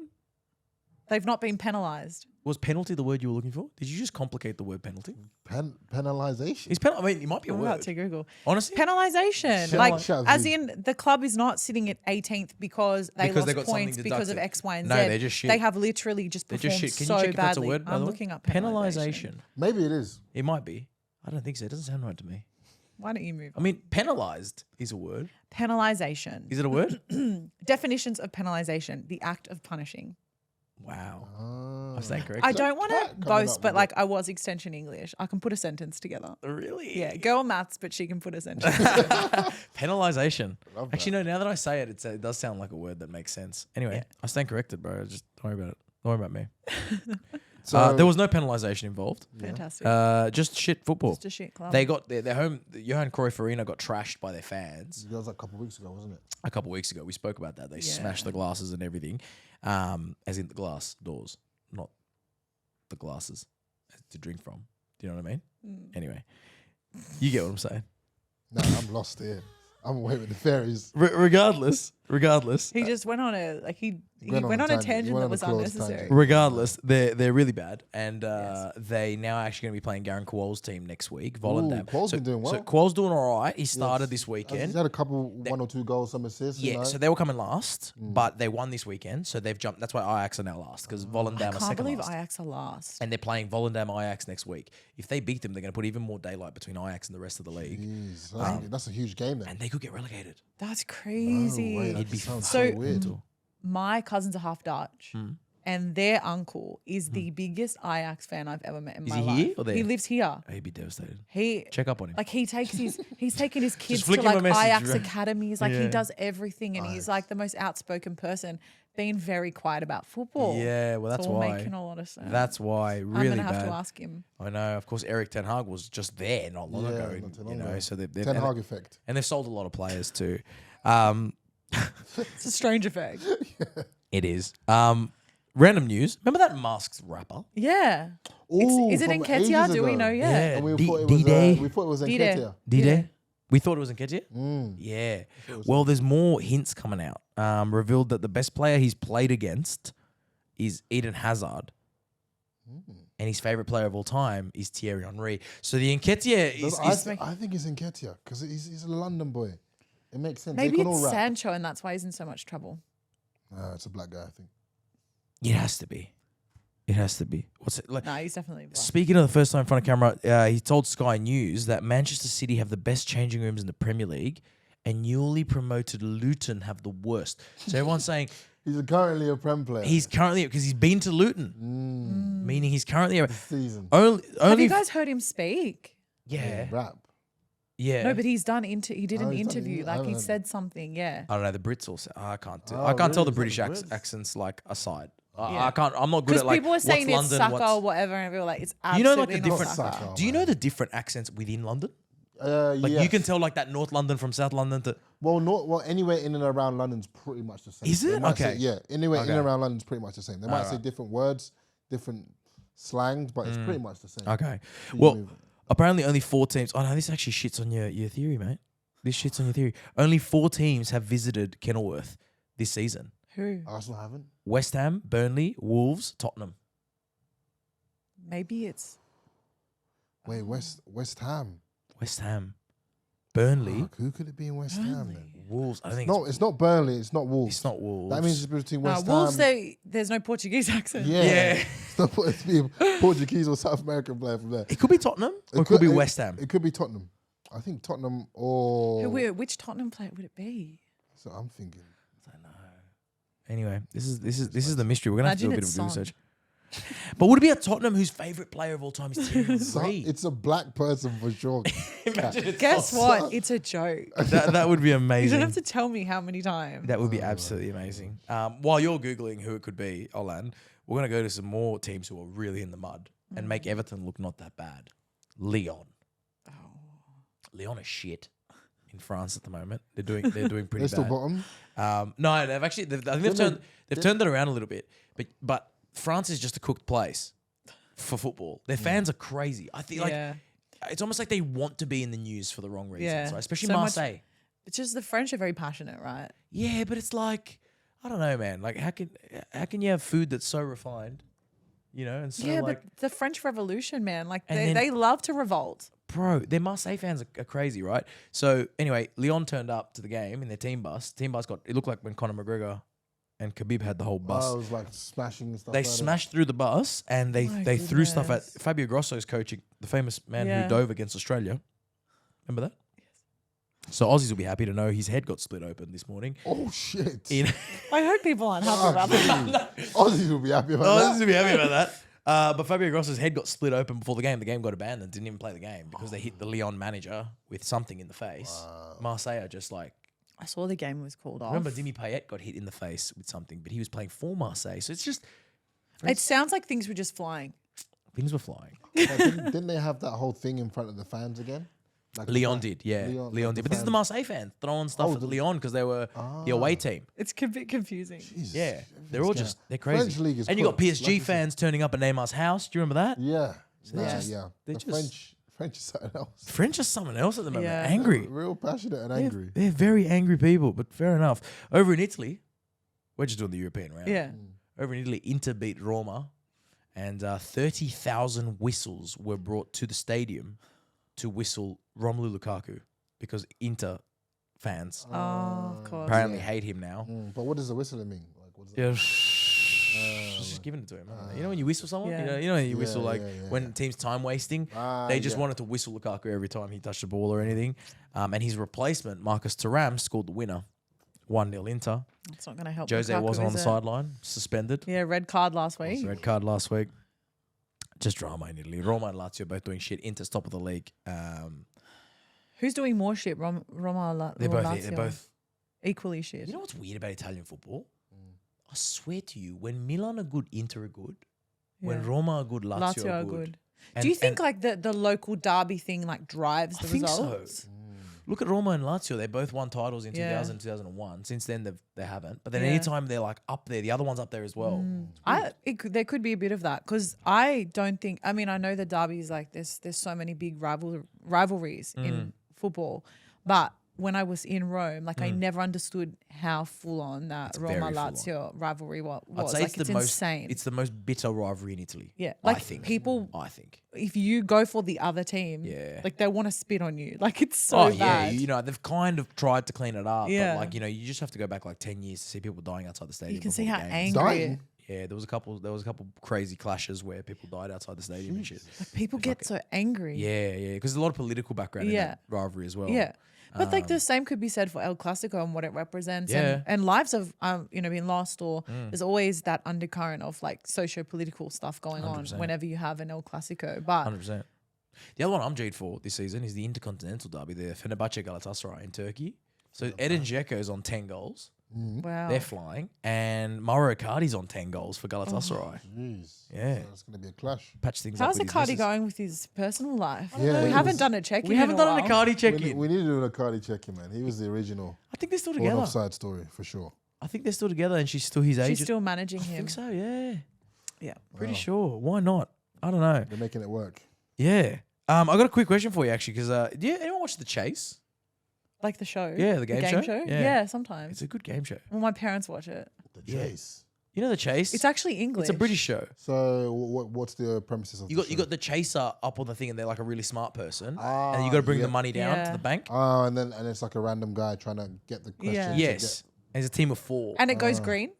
They've not been penalised. Was penalty the word you were looking for? Did you just complicate the word penalty? Penalisation. I mean, it might be a I'm word. about to Google. Honestly? Penalisation. As in the club is not sitting at 18th because they Because they lost got points something because of deducted. X, Y, and No, Z. they're just shit. They have literally just They're performed just shit. Can so you check if that's a badly. word? by the I'm way? looking up Penalisation. Maybe it is. It might be. I don't think so. It doesn't sound right to me. Why don't you move I on? mean, penalised is a word. Penalisation. Is it a word? Definitions of penalisation. The act of punishing. Wow. I stand correct. I don't want Kat to coming boast, up but with like I was extension English. I can put a sentence together. Really? Yeah, girl maths, but she can put a sentence together. Penalisation. Love Actually, no, now that I say it, it does sound like a word that makes sense. Anyway, I stand corrected, bro. Just don't worry about it. Don't worry about me. So There was no penalisation involved. Fantastic. Just shit football. Just a shit club. They got their home. Johan Cruyff Arena got trashed by their fans that was a couple of weeks ago, wasn't it? a couple of weeks ago. We spoke about that. They smashed the glasses and everything, as in the glass doors, not the glasses to drink from. Do you know what I mean? Anyway, you get what I'm saying. No, I'm lost here. I'm away with the fairies. Regardless, he just went on a he went went on on a a tangent went that on a was Claudes unnecessary. tangent. regardless, they're really bad, and they now are actually going to be playing Garen Qual's team next week. Volendam. Qual's been doing well. So Qual's doing all right. He started this He's weekend. had a couple, 1 or 2 goals, some assists. Yeah, you know? so they were coming last, but they won this weekend, so they've jumped. That's why Ajax are now last because Volendam I are can't second believe last. Ajax are last. And they're playing Volendam Ajax next week. If they beat them, they're going to put even more daylight between Ajax and the rest of the league, Jeez, that's a huge game then. and they could get relegated. That's crazy. No way, It'd be sounds so weird. My cousins are half Dutch, and their uncle is the biggest Ajax fan I've ever met in my he life. here or there? He lives here. He'd be devastated. He Check up on him. Like he's taking his kids to flick him a like message, Ajax right? academies. Like he Yeah. does everything, and he's like the most outspoken person. Being very quiet about football. Yeah, well, that's it's all why. making a lot of sense. That's why. I'm Really gonna have bad. to ask him. I know. Of course, Eric Ten Hag was just there not long ago. not too long You know, ago. so they've Ten Hag effect. and they've sold a lot of players too. It's a strange effect. It is. Random news. Remember that Masked rapper? Yeah. Ooh, Is it from Nketiah? ages Do we ago. know yet? And we D- thought it was D-Day. D-Day. Nketiah. D-Day? We thought it was Nketiah? Yeah. Well, there's more hints coming out. Revealed that the best player he's played against is Eden Hazard. And his favourite player of all time is Thierry Henry. So the Nketiah is... I think it's Nketiah because he's a London boy. It makes sense. Maybe they can it's all rap. Sancho, and that's why he's in so much trouble. It's a black guy, I think. It has to be. It has to be. What's it like? No, he's definitely black. Speaking of the first time in front of camera, he told Sky News that Manchester City have the best changing rooms in the Premier League and newly promoted Luton have the worst. So everyone's saying He's currently a Prem player. he's currently, because he's been to Luton, meaning he's currently a season. only Have you guys heard him speak? yeah. Rap. Yeah. No, but he's done he did an he's done interview. it. I Like haven't he heard said something. Yeah. I don't know, the Brits also I can't do Oh, I can't tell the really? British Is that the Brits? accents like aside. Yeah. I can't I'm not good Because at like people were saying what's it's London, Saka what's, or whatever, and people were like, it's you know absolutely like the not different Saka. Saka. Do you know the different accents within London? Like Yes. you can tell like that North London from South London to Well, anywhere in and around London's pretty much the same. Is it? They might Okay. say- yeah, anywhere in Okay. and around London's pretty much the same. They might say Alright. different words, different slangs, but it's pretty much the same. Okay. Keep Well, moving. apparently only 4 teams. Oh no, this actually shits on your theory, mate. This shits on your theory. Only 4 teams have visited Kenilworth this season. Who? Arsenal haven't. West Ham, Burnley, Wolves, Tottenham. Maybe it's Wait, West Ham. West Ham, Burnley, Fuck, who could it be in West Ham then? Wolves. I think No, it's not Burnley. It's not Wolves. it's not Wolves. That means it's between West Wolves. Ham. There's no Portuguese accent. Yeah. Yeah. It's not it's be a Portuguese or South American player from there. it could be Tottenham or it could be West Ham. It could be Tottenham. I think Tottenham or. Which Tottenham player would it be? So I'm thinking. Anyway, this is the mystery. We're gonna have to do a Imagine bit of it's research. But would it be a Tottenham whose favourite player of all time is Thierry Henry? It's a black person for sure. Guess what? It's a joke. That would be You amazing. don't have to tell me how many times. That would be absolutely amazing. While you're Googling who it could be, Olan, we're going to go to some more teams who are really in the mud and make Everton look not that bad. Lyon. Oh. Lyon is shit in France at the moment. They're doing pretty They're bad. still bottom. No, they've actually I think they've turned it around a little bit. But France is just a cooked place for football. Their fans are crazy. I think it's almost like they want to be in the news for the wrong reasons, right? Especially Marseille. It's just the French are very passionate, right? Yeah, but it's like, I don't know, man. Like, how can you have food that's so refined, and so but the French Revolution, man, like And they love to revolt. bro, their Marseille fans are crazy, right? So anyway, Lyon turned up to the game in their team bus. It looked like when Conor McGregor and Khabib had the whole bus. Oh, it was like smashing and stuff. They smashed through the bus and they threw stuff at Fabio Grosso's coaching, the famous man who dove against Australia. Remember that? So Aussies will be happy to know his head got split open this morning. Oh shit! I hope people aren't happy about that. Aussies will be happy about Aussies that. will be happy about that. But Fabio Grosso's head got split open before the game. The game got abandoned. Didn't even play the game because they hit the Lyon manager with something in the face. Marseille are just like. I saw the game was called off. Remember, Dimi Payet got hit in the face with something, but he was playing for Marseille. So it's just. It sounds like things were just flying. Things were flying. Didn't they have that whole thing in front of the fans again? Like Lyon did, yeah. Lyon did. But this is the Marseille fans throwing stuff at Lyon because they were the away team. It's a bit confusing. Jesus. Yeah. They're all just, they're crazy. French league is and you got cooked, PSG like you fans turning up at Neymar's house. Do you remember that? Yeah. they're just- yeah. they're The French is something else. French is someone else at the moment. Yeah. Angry. Real passionate and angry. They're very angry people, but fair enough. Over in Italy, we're just doing the European round. Yeah. Over in Italy, Inter beat Roma, and 30,000 whistles were brought to the stadium to whistle Romelu Lukaku because Inter fans Oh, of course. apparently hate him now. But what does the whistling mean? Like, what does it Yeah, just giving it to him. You know when you whistle someone? Yeah. You know when you whistle Yeah, like yeah. when team's time wasting? They just wanted to whistle Lukaku every time he touched the ball or anything. And his replacement, Marcus Thuram, scored the winner. 1-0 Inter. It's not going to help. Jose Lukaku, wasn't on is the it? sideline, suspended. Yeah, red card last week. Red card last week. Just drama in Italy. Roma and Lazio both doing shit. Inter's top of the league. Who's doing more shit? Roma They're or both. Lazio? They're both. Equally shit. You know what's weird about Italian football? I swear to you, when Milan are good, Inter are good. When Yeah. Roma are good, Lazio are good. Do you think like the local derby thing like drives the I think results? so. Look at Roma and Lazio. They both won titles in Yeah. 2000 2001. Since then, they haven't. But then Yeah. anytime they're like up there, the other one's up there as well. There could be a bit of that because I don't think. I mean, I know the derbies like there's so many big rivalries in football, but when I was in Rome, like I never understood how full on that very Roma full on. Lazio rivalry was. I'd say Like, it's the most insane. It's the most bitter rivalry in Italy. Yeah, I like think. people. I think. If you go for the other team, Yeah. like they want to spit on you. Like it's so Oh yeah, bad. you know they've kind of tried to clean it up, Yeah. but like you just have to go back like 10 years to see people dying outside the stadium. You can see before how the games. angry Dying? Yeah, there was a couple crazy clashes where people died outside the stadium and shit. people get so angry. Yeah, because there's a lot of political background in that rivalry as well. Yeah. But like the same could be said for El Clasico and what it represents, Yeah. and lives have been lost, or there's always that undercurrent of like socio-political stuff going 100%. on whenever you have an El Clasico. But 100%. The other one I'm G'd for this season is the Intercontinental Derby, the Fenerbahce Galatasaray in Turkey. So Edin Dzeko's on 10 goals. wow, They're flying. And Mauro Icardi's on 10 goals for Galatasaray. Jeez. Yeah. So it's going to be a clash. Patch things how's up with his Icardi missus. going with his personal life? Yeah, we he haven't was- done a check-in. We haven't in a done an while. Icardi check-in. We need to do an Icardi check-in, man. He was the original I think they're still Born together. Offside story, for sure. I think they're still together and she's still his age. She's still managing I him. think so, yeah. Yeah. Pretty sure. Why not? I don't know. They're making it work. Yeah. I got a quick question for you actually, because do you anyone watch The Chase? Like the show. Yeah, the game show? Yeah. Yeah, sometimes. It's a good game show. Well, my parents watch it. The Yeah. chase. You know The Chase? It's actually English. It's a British show. So what's the premises of You the got you show? got the chaser up on the thing, and they're like a really smart person, Ah, and you got to bring yeah. the money down Yeah. to the bank. Oh, and it's like a random guy trying to get the question. Yeah. to Yes, and it's a team of 4. And it goes green.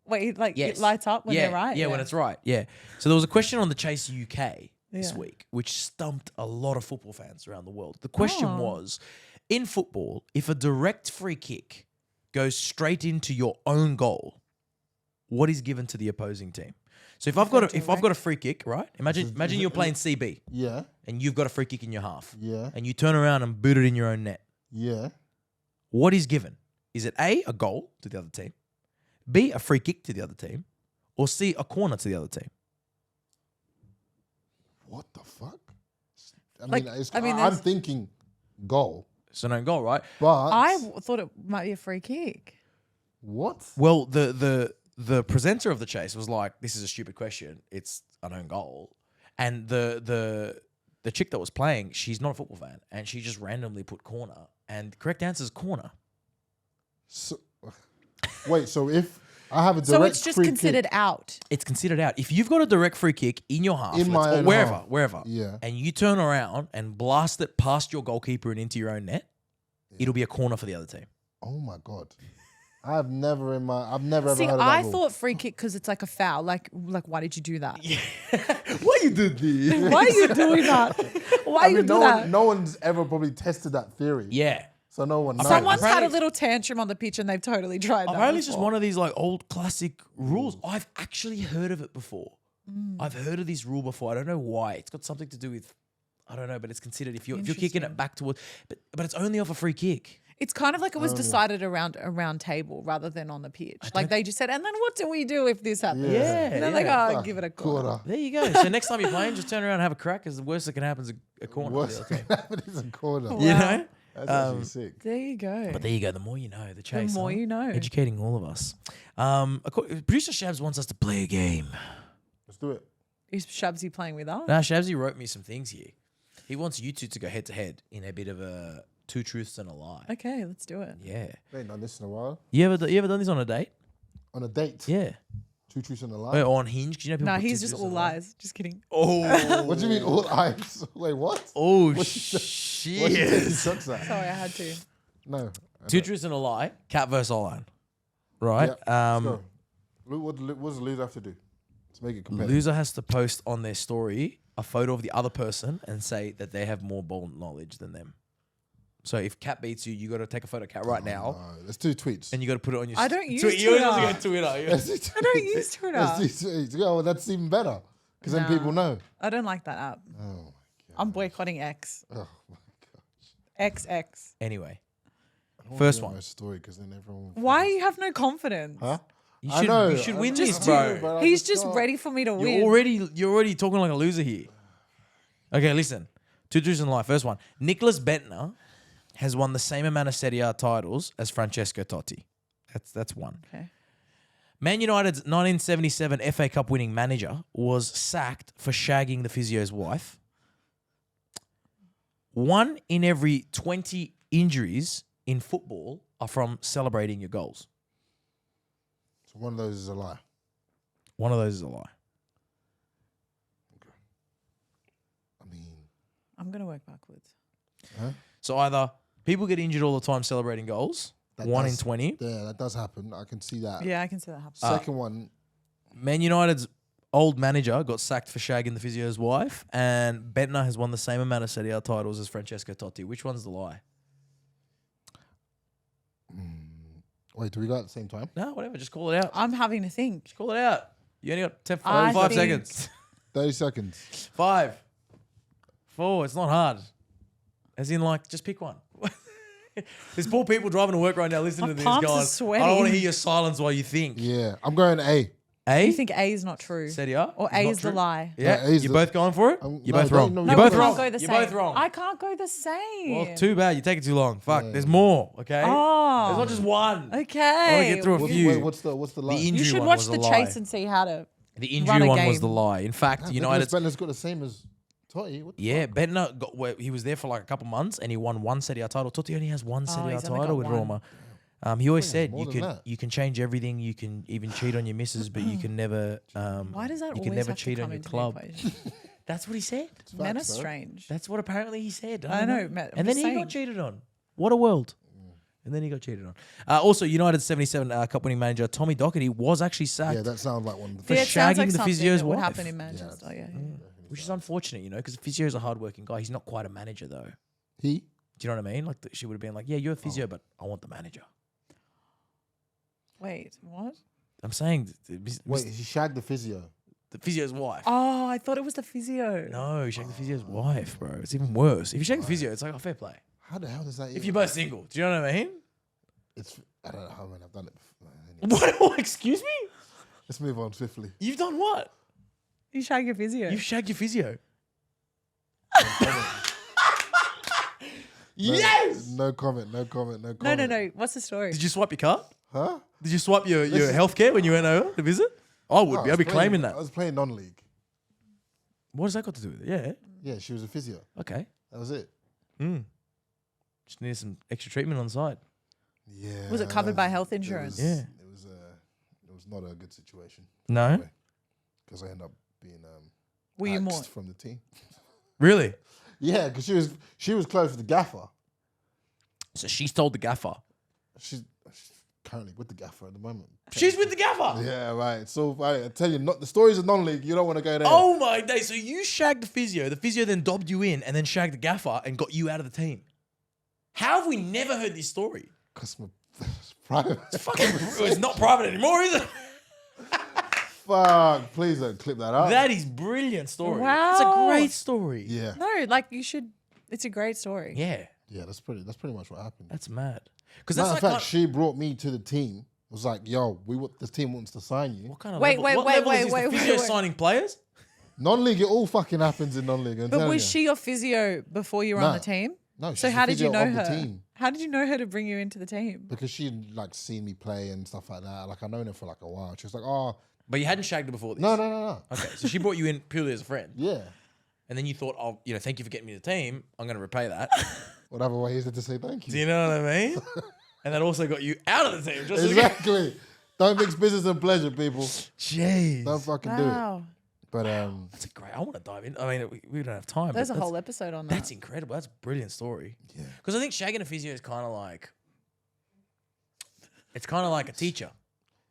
Wait, like Yes. it lights up when yeah, they're right? Yeah, when it's right. Yeah. So there was a question on the Chase UK this Yeah. week, which stumped a lot of football fans around the world. The question Oh. was, in football, if a direct free kick goes straight into your own goal, what is given to the opposing team? So if I've got a free kick, right? Imagine you're playing CB. Yeah. And you've got a free kick in your half. Yeah. And you turn around and boot it in your own net. Yeah. What is given? Is it A, a goal to the other team, B, a free kick to the other team, or C, a corner to the other team? What the fuck? Like, I'm thinking goal. It's an own goal, right? But I thought it might be a free kick. what? Well, the presenter of the chase was like, "This is a stupid question. It's an own goal." And the chick that was playing, she's not a football fan, and she just randomly put corner, and the correct answer is corner. So, wait, so if I have a direct So it's just free considered kick, out. It's considered out. If you've got a direct free kick in your half, In my or own wherever, half. Yeah. and you turn around and blast it past your goalkeeper and into your own net, it'll be a corner for the other team. Oh my god, I've never ever See, heard of that I rule. thought free kick because it's like a foul. Like why did you do that? Why you did this? Why are you doing that? Why you do that? No one's ever probably tested that theory. Yeah. So no one knows. Someone's had a Apparently- little tantrum on the pitch and they've totally tried that. Apparently, it's just before. one of these like old classic rules. I've actually heard of it before. I've heard of this rule before. I don't know why. It's got something to do with, I don't know, but it's considered if you're kicking it back towards, but it's only off a free kick. It's kind of like it was decided around a round table rather than on the pitch. Like they just said, and then what do we do if this happens? Yeah, And then yeah. give it a quarter. Quarter. There you go. So next time you're playing, just turn around and have a crack. Because the worst that can happen is a corner. Worst For the other can team. happen is a corner. Wow. You know. That's actually sick. There you go. But there you go. The more you know, the chase. more you know. Educating all of us. Producer Shabs wants us to play a game. Let's do it. Is Shabsy playing with us? Now, Shabsy wrote me some things here. He wants you two to go head to head in a bit of a two truths and a lie. Okay, let's do it. Yeah. I ain't done this in a while. You ever done this on a date? On a date. Yeah. Two truths and a lie. Wait, on Hinge? 'Cause you know people No, put he's two just truths all and a lie. lies. Just kidding. Oh. What do you mean all eyes? Wait, what? Oh, What shit. What you taking shots at? Sorry, I had to. No. Two truths and a lie. Cat versus Olan. Right? Yeah, let's go. What does the loser have to do to make it competitive? Loser has to post on their story a photo of the other person and say that they have more ball knowledge than them. So if Cat beats you, you got to take a photo of Cat right now, Let's do tweets. and you got to put it on your. I don't use You Twitter. also get Twitter. Let's do tweets. I don't use Twitter. Let's do tweets. Yeah, well, that's even better because then people know. I don't like that app. Oh my god. I'm boycotting X. Oh my god. XX. Anyway, I don't First wanna one. know my story because then everyone. Why you have no confidence? Huh? you I should know. you should win Just this, do, bro. He's just ready for me to win. You're already talking like a loser here. Okay, listen. Two truths and a lie. First one. Nicholas Bentner has won the same amount of Serie A titles as Francesco Totti. That's one. Okay. Man United's 1977 FA Cup winning manager was sacked for shagging the physio's wife. 1 in every 20 injuries in football are from celebrating your goals. So one of those is a lie. One of those is a lie. I mean, I'm going to work backwards. So either people get injured all the time celebrating goals, That 1 in does- 20. yeah, that does happen. I can see that. Yeah, I can see that happen. Second one, Man United's old manager got sacked for shagging the physio's wife, and Bentner has won the same amount of Serie A titles as Francesco Totti. Which one's the lie? wait, do we go at the same time? No, whatever. Just call it out. I'm having to think. Just call it out. You only got 10, I 5 think- seconds. 30 seconds. 5, 4. It's not hard. As in, like, just pick one. There's poor people driving to work right now listening My to this palms are going, I sweating. don't want to hear your silence while you think. Yeah, I'm going A. A? You think A is not true? Serie A? Or A Not is the true? lie? Yeah. A is You're the- both going for it? You're no, both wrong. no, You're No, both we wrong. can't go the You're same. both wrong. I can't go the same. Well, too bad. You're taking too long. Fuck. There's more, okay? Oh. There's not just one. Okay. I want to get through a few. Wait, what's the lie? The injury You should one watch was the a lie. chase and see how to. The run injury a one was game. the lie. In fact, Nicholas United's... Bentner's got the same as Totti. What the Yeah, fuck? Bentner he was there for like a couple months and he won 1 Serie A title. Totti only has 1 Serie A he's only title got with one. Roma. He always said more than that. you can change everything. You can even cheat on your missus, but you can never. Why does that you always can never have cheat to on come your into club? the equation? That's what he said. Men are Facts, though. strange. That's what apparently he said. I know, Matt, I'm And then just he got saying. cheated on. What a world. And then he got cheated on. Also, United's 77 Cup winning manager Tommy Docherty was actually sacked, Yeah, that sounds like one of the For Yeah, it sounds shagging like the something physio's that would wife. happen in Manchester. Yeah. which is unfortunate, because Physio's a hardworking guy. He's not quite a manager though. He? Do you know what I mean? Like she would have been like, "Yeah, you're a physio, but I want the manager." Wait, what? I'm saying, Wait, he shagged the physio. The physio's wife. Oh, I thought it was the physio. No, you shagged the physio's wife, bro. It's even worse. If you shag the physio, it's like, oh, fair play. How the hell does that? If you're both single, do you know what I mean? I don't know how I've done it before. What? Excuse me? Let's move on swiftly. You've done what? You shag your physio. You've shagged your physio. No, Yes. No comment. No. No. What's the story? Did you swipe your card? Huh? Did you swipe your healthcare when you went over to visit? I would be. I'd be claiming that. I was playing non-league. What does that got to do with it? Yeah. Yeah, she was a physio. Okay. That was it. Just needed some extra treatment on the side. Yeah. Was it covered by health insurance? Yeah. It was not a good situation. No. Because I ended up being Were you more axed from the team. Really? Yeah, because she was close with the gaffer. So she's told the gaffer. She's currently with the gaffer at the moment. She's with the gaffer. Yeah, right. So I tell you, the stories of non-league. You don't want to go there. Oh my day! So you shagged the physio. The physio then dobbed you in, and then shagged the gaffer and got you out of the team. How have we never heard this story? Because it's private. It's not private anymore, is it? Fuck! Please don't clip that out. That is brilliant story. Wow. It's a great story. Yeah. No, like you should. It's a great story. Yeah. Yeah, that's pretty much what happened. That's mad. Because Matter that's of like fact, she brought me to the team. Was like, yo, this team wants to sign you. what kind of Wait, level? wait, What level wait, is this? wait, The physio wait. signing players? Non-league, it all fucking happens in non-league. I'm But telling was you. she your physio before you were on Nah. the team? No, she's So the how did you physio know of the her? team. How did you know her to bring you into the team? Because she'd like seen me play and stuff like that. Like I known her for like a while. She was like, oh, But you hadn't shagged her before this? no. Okay, so she brought you in purely as a friend. Yeah. And then you thought, oh, thank you for getting me to the team. I'm going to repay that. Whatever way is it to say thank you? Do you know what I mean? And that also got you out of the team. Just Exactly. Don't mix business and pleasure, people. Jeez. Don't fucking do it. Wow. But That's a great. I want to dive in. I mean, we don't have time. There's but a whole episode on that. That's incredible. That's a brilliant story. Yeah. Because I think shagging a physio is kind of like, it's kind of like a teacher.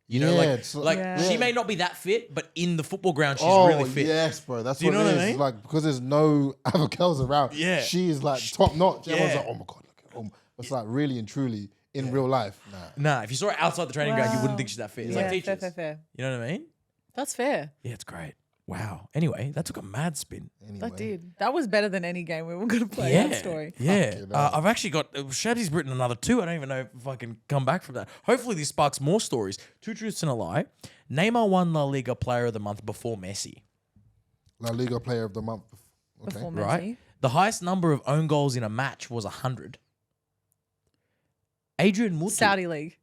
You know, Yeah, like it's like- she Yeah. may not be that fit, but in the football ground, she's oh really fit. yes, bro. That's Do you what know it what I is. mean? Like because there's no other girls around. Yeah. She is like top notch. Everyone's Yeah. like, oh my god, look at It's like really and truly in real life. Nah. Nah, if you saw her outside the training ground, you wouldn't Wow. think she's that fit. It's yeah, like teachers. fair. You know what I mean? That's fair. Yeah, it's great. Wow. Anyway, that took a mad spin. Anyway. That did. That was better than any game we were going to play. Yeah. That story. Yeah. Fucking hell. I've actually got, Shabsy's written another 2. I don't even know if I can come back from that. Hopefully this sparks more stories. 2 truths and a lie. Neymar won La Liga Player of the Month before Messi. La Liga Player of the Month. Okay. Before Right? Messi. The highest number of own goals in a match was 100. Adrian Mutu. Saudi League.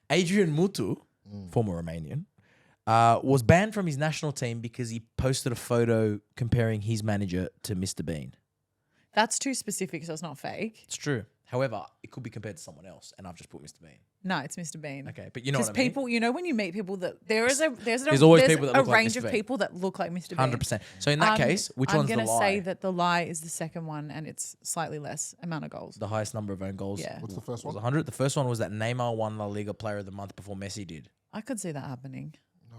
Adrian Mutu, former Romanian, was banned from his national team because he posted a photo comparing his manager to Mr. Bean. That's too specific, so it's not fake. It's true. However, it could be compared to someone else, and I've just put Mr. Bean. No, it's Mr. Bean. Okay, but you know Because what I mean? people, you know, when you meet people that there's always people that a look like range Mr. of Bean. people that look like Mr. Bean. 100%. So in that case, which one's the lie? I'm going to say that the lie is the second one, and it's slightly less amount of goals. The highest number of own goals. Yeah. What's the first Was one? 100. The first one was that Neymar won La Liga Player of the Month before Messi did. I could see that happening. No.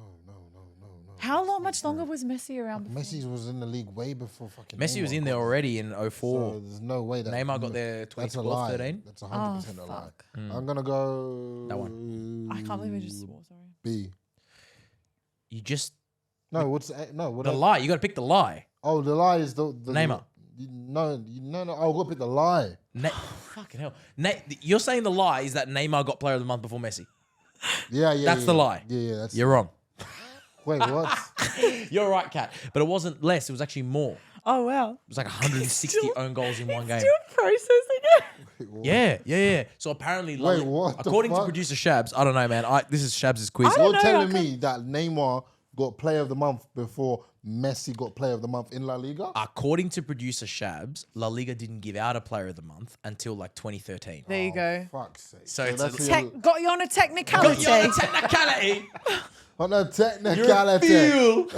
How long? Much longer was Messi around? Before? Messi was in the league way before fucking. Messi was Neymar in there got already in 04. So there's no way that Neymar got there That's a 2012, lie. 13. That's 100% a lie. fuck. I'm gonna go That one. I can't believe I just swore. Sorry. B. You just... No, what's no? What The lie. You got to pick the lie. Oh, the lie is the Neymar. No. I'll go pick the lie. Fucking hell. You're saying the lie is that Neymar got Player of the Month before Messi. Yeah. That's the lie. Yeah. That's. You're wrong. Wait, what? You're right, Kat. But it wasn't less. It was actually more. Oh wow. It was like 160 own goals in one game. Still processing it. Yeah. So apparently, Wait, what the according to fuck? producer Shabs, I don't know, man. This is Shabs' quiz. don't You're know, telling I me that Neymar got Player of the Month before Messi got Player of the Month in La Liga? According to producer Shabs, La Liga didn't give out a Player of the Month until like 2013. There you go. Fuck's sake. So it's that's a- Got you on a technicality. You're a technicality. on a You're a technicality. fool.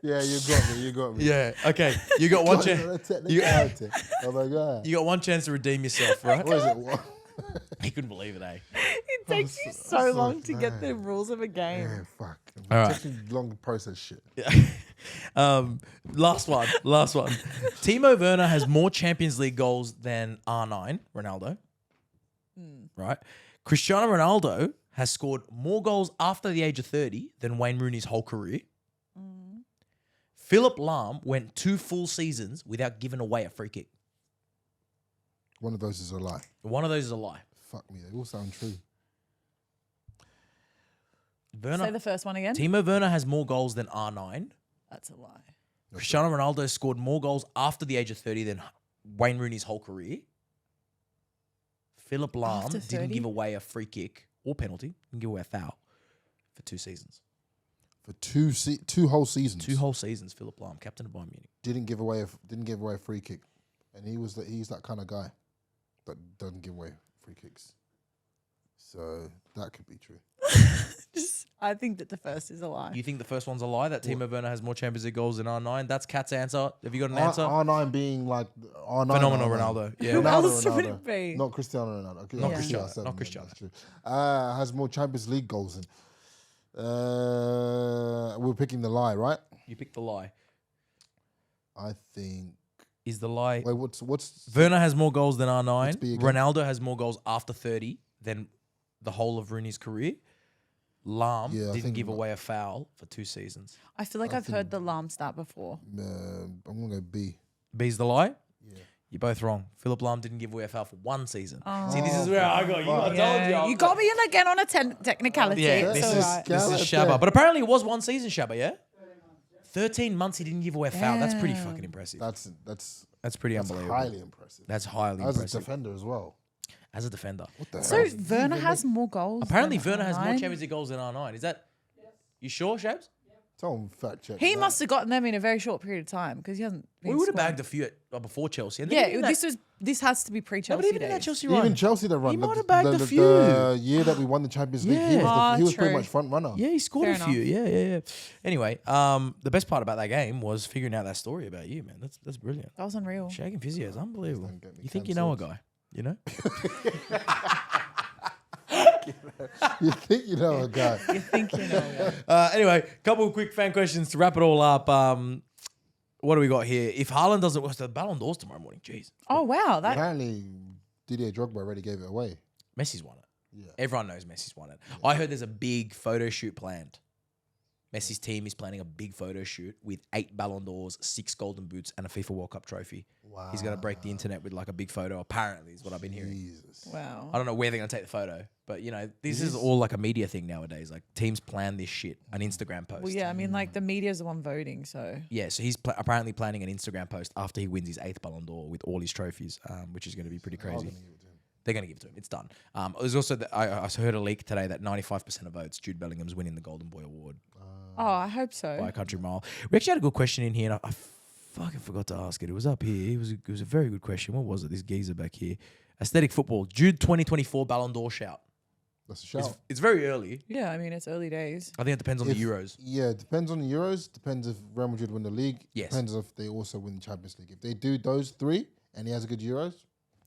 Yeah, you got me. Yeah. Okay. You got one On a chance. technicality. Oh my god. You got one chance to redeem yourself, right? What is it? What? He couldn't believe it, eh? It takes you so so long to get mad. the rules of a game. Yeah, fuck. All right. It takes me long to process shit. Last one. Timo Werner has more Champions League goals than R9, Ronaldo. Right? Cristiano Ronaldo has scored more goals after the age of 30 than Wayne Rooney's whole career. Philip Lahm went 2 full seasons without giving away a free kick. One of those is a lie. One of those is a lie. Fuck me, they all sound true. Say the first one again. Timo Werner has more goals than R9. That's a lie. Cristiano Ronaldo scored more goals after the age of 30 than Wayne Rooney's whole career. Philip Lahm didn't give away a free kick or penalty. Didn't give away a foul for 2 seasons. For 2 whole seasons. 2 whole seasons, Philip Lahm, captain of Bayern Munich. Didn't give away a free kick. And he's that kind of guy that doesn't give away free kicks. So that could be true. I think that the first is a lie. You think the first one's a lie, that Timo Werner has more Champions League goals than R9? That's Kat's answer. Have you got an answer? R9 being like R9. Phenomenal Ronaldo. Yeah. Who else would it be? Not Cristiano Ronaldo. Okay, Not Cristiano. Not Cristiano. That's true. Has more Champions League goals than. We're picking the lie, right? You picked the lie. I think. Is the lie? Wait, what's Werner has more goals than R9. again. Ronaldo has more goals after 30 than the whole of Rooney's career. Lahm didn't give away a foul for 2 seasons. I feel like I've heard the Lahm stat before. I'm gonna go B. B's the lie? Yeah. You're both wrong. Philip Lahm didn't give away a foul for 1 season. See, this is where I got you. I told you. You got me in again on a technicality. Yeah, It's all right. this is Shabba. But apparently it was 1 season, Shabba, yeah? 13 months he didn't give away a foul. That's pretty fucking impressive. That's pretty unbelievable. highly impressive. That's highly As impressive. a defender as well. As a defender. What the So hell? Werner has more goals. Apparently than Werner has more R9. Champions League goals than R9. Is that... You sure, Shabs? Someone fact check. He that. must have gotten them in a very short period of time because he hasn't. We would have bagged a few before Chelsea. And Yeah, this has to be No, pre-Chelsea but even in days. that Chelsea run. Even Chelsea that run. He the- might have bagged the- a the- few. The year that we won the Champions League, he Yeah. was pretty True. much front runner. Yeah, he scored Fair a few. Yeah. Anyway, the best part about that game was figuring out that story about you, man. That's brilliant. That was unreal. Shagging physio is unbelievable. Don't get me You think you know a cancelled. guy, you know? You think you know a guy? You think you know? Anyway, couple of quick fan questions to wrap it all up. What do we got here? If Haaland doesn't, what's the Ballon d'Ors tomorrow morning? Jeez. Oh wow, that Apparently, Didier Drogba already gave it away. Messi's won it. Yeah. Everyone knows Messi's won it. I heard there's a big photo shoot planned. Messi's team is planning a big photo shoot with 8 Ballon d'Ors, 6 Golden Boots, and a FIFA World Cup trophy. Wow. He's going to break the internet with like a big photo, apparently, is what I've been hearing. Jesus. wow. I don't know where they're going to take the photo, but you know, this is all like a media thing nowadays. Like teams plan this shit, an Instagram post. Well, yeah, I mean, like the media's the one voting, so Yeah, so he's apparently planning an Instagram post after he wins his 8th Ballon d'Or with all his trophies, which is going to be pretty crazy. They're going to give it to him. It's done. There's also, I heard a leak today that 95% of votes, Jude Bellingham's winning the Golden Boy Award I hope so. by a country mile. We actually had a good question in here, and I fucking forgot to ask it. It was up here. It was a very good question. What was it? This geezer back here. Aesthetic Football. Jude 2024 Ballon d'Or shout. That's a shout. It's very early. Yeah, I mean it's early days. I think it depends on the Euros. Yeah, it depends on the Euros. Depends if Real Madrid win the league. Yes. Depends if they also win the Champions League. If they do those 3 and he has a good Euros,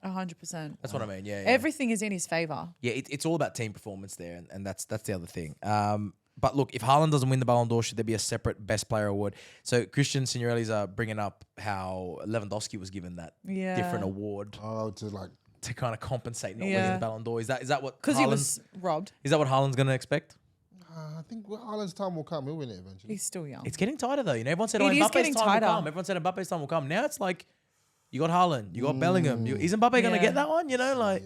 100%. That's what I mean. Yeah. Everything is in his favor. Yeah, it's all about team performance there, and that's the other thing. But look, if Haaland doesn't win the Ballon d'Or, should there be a separate Best Player award? So Christian Signorelli's bringing up how Lewandowski was given that different award to kind of compensate not winning the Ballon d'Or. Is that what? Because he was robbed. Is that what Haaland's going to expect? I think Haaland's time will come. He'll win it eventually. He's still young. It's getting tighter though. You know, everyone said It is Mbappe's getting time tighter. will come. Everyone said Mbappe's time will come. Now it's like you got Haaland, you got Bellingham. Is Mbappe going to get that one? You know, like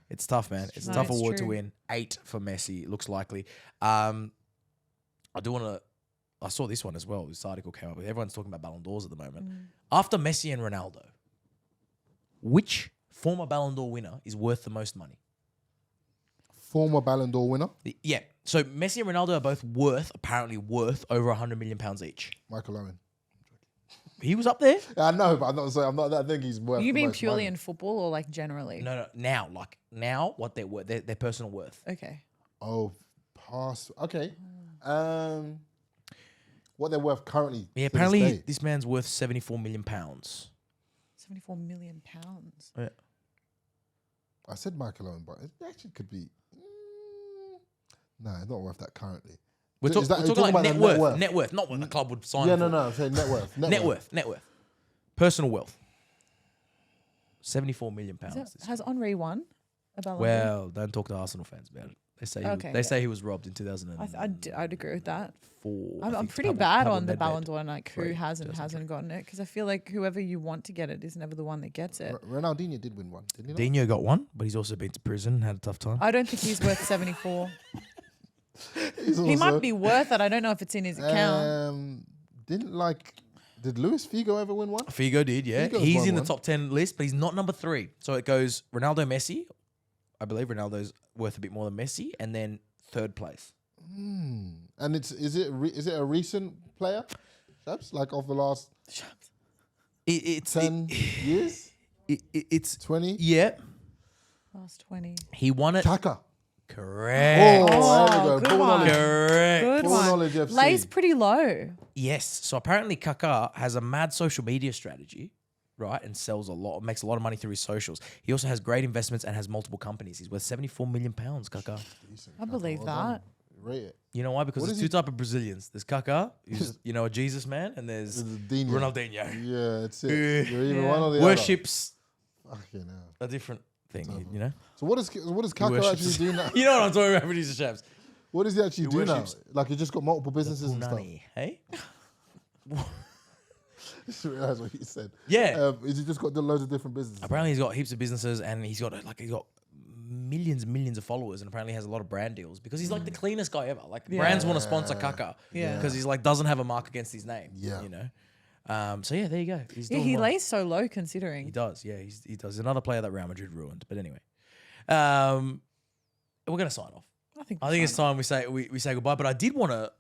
it's tough, man. It's a tough it's award to true. win. 8 for Messi looks likely. I do want to. I saw this one as well. This article came up with. Everyone's talking about Ballon d'Ors at the moment. After Messi and Ronaldo, which former Ballon d'Or winner is worth the most money? Former Ballon d'Or winner, Yeah. So Messi and Ronaldo are both apparently worth over £100 million each. Michael Owen. He was up there. I know, but I'm not saying I think he's worth. You the mean most purely money. in football or like generally? No. Now, what they're worth, their personal worth. Okay. Oh, pass. Okay. What they're worth currently? Yeah. to this Apparently, day. this man's worth £74 million. 74 million pounds. Yeah. I said Michael Owen, but it actually could be. Nah, it's not worth that currently. We're Is that- talking you're talking like about net the worth. Net worth, not what the club would sign. Yeah, for. no. I'm saying net worth. Net worth. Personal wealth. £74 million. Has Henri won a Ballon d'Or? Well, don't talk to Arsenal fans about it. They say he was robbed in 2004. I'd agree with that. I I'm think pretty Pablo bad on the Nedved. Ballon d'Or, like who Right, has and hasn't gotten it, because I feel like whoever you want to get it is never the one that gets it. Ronaldinho did win one, didn't he? Dino got one, but he's also been to prison, had a tough time. I don't think he's worth 74. He He might be worth it. I don't know if it's in his account. Did Luis Figo ever win one? Figo did, yeah. Figo's He's won in the one. top 10 list, but he's not number 3. So it goes Ronaldo, Messi. I believe Ronaldo's worth a bit more than Messi, and then third place. And is it a recent player? Perhaps like of the last It's 10 years? It's 20? Yeah. Last 20. He won it. Kaka. Correct. Oh, there we go. good Full one. knowledge. Correct. Good Full one. knowledge FC. Lay's pretty low. Yes. So apparently Kaká has a mad social media strategy, right? And makes a lot of money through his socials. He also has great investments and has multiple companies. He's worth £74 million, Kaká. I believe that. Rate it. You know why? Because What there's is two types of Brazilians. There's Kaká, who's a Jesus man, and there's Dino. Ronaldinho. Yeah, that's it. You're either one or the other. Worships Fucking hell. a different thing, you know? So what does Kaka worships- actually do now? You know what I'm talking about, producer Shabs? What does he actually do now? worships Like he just got multiple businesses and stuff. Punani, hey? Just realised what he said. Yeah. Is he just got loads of different businesses? Apparently he's got heaps of businesses and he's got millions and millions of followers, and apparently has a lot of brand deals because he's like the cleanest guy ever. Like brands want to sponsor Kaká because he's like doesn't have a mark against his name. Yeah. You know. So yeah, there you go. He's Yeah, doing he well. lays so low considering. He does. Yeah, he does. Another player that Real Madrid ruined. But anyway, we're gonna sign off. I think it's time we say goodbye. But I did want to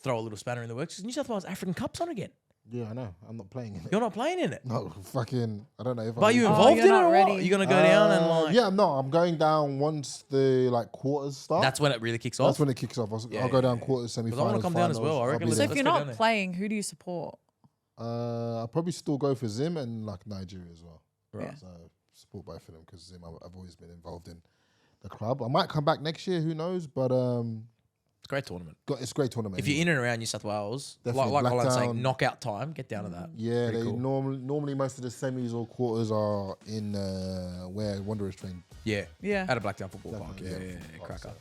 throw a little spanner in the works because New South Wales African Cup's on again. Yeah, I know. I'm not playing in it. You're not playing in it. No, fucking. I don't know if. But are you involved you're in it not or ready. what? You're gonna go down and like. Yeah, no, I'm going down once the quarters start. That's when it really kicks off. That's when it kicks off. I'll go down quarters, semi-finals. Because I want to come down as well. I reckon. So if you're go down not there. playing, who do you support? I'll probably still go for Zim and like Nigeria as well. Right. Yeah. So support both of them because Zim, I've always been involved in the club. I might come back next year, who knows? But It's a great tournament. it's a great tournament. If you're in and around New South Wales, Definitely. like Olan's saying, Blacktown. knockout time, get down to that. Yeah, Pretty they cool. normally most of the semis or quarters are in where Wanderers train. Yeah. Yeah. At a Blacktown football park. Definitely, Yeah, yeah. cracker.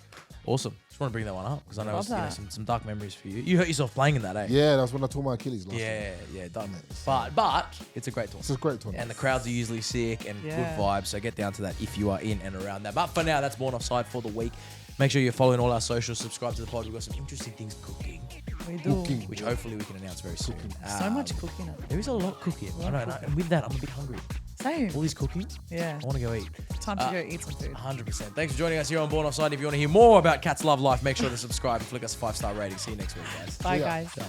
Awesome. Just want to bring that one up because I know Love it's that. some dark memories for you. You hurt yourself playing in that, eh? Yeah, that's when I tore my Achilles last year. Yeah, done. But it's a great tournament. It's a great tournament. And the crowds are usually sick and good vibes, so get down to that if you are in and around that. But for now, that's Born Offside for the week. Make sure you're following all our socials, subscribe to the pod. We've got some interesting things cooking, We do. which hopefully we can announce very soon. So much cooking. There is a lot cooking. I know, and with that, I'm a bit hungry. Same. All this cooking, Yeah. I want to go eat. Time to go eat some food. 100%. Thanks for joining us here on Born Offside. If you want to hear more about Kat's love life, make sure to subscribe and flick us a 5-star rating. See you next week, guys. Bye, Yeah. guys. Ciao.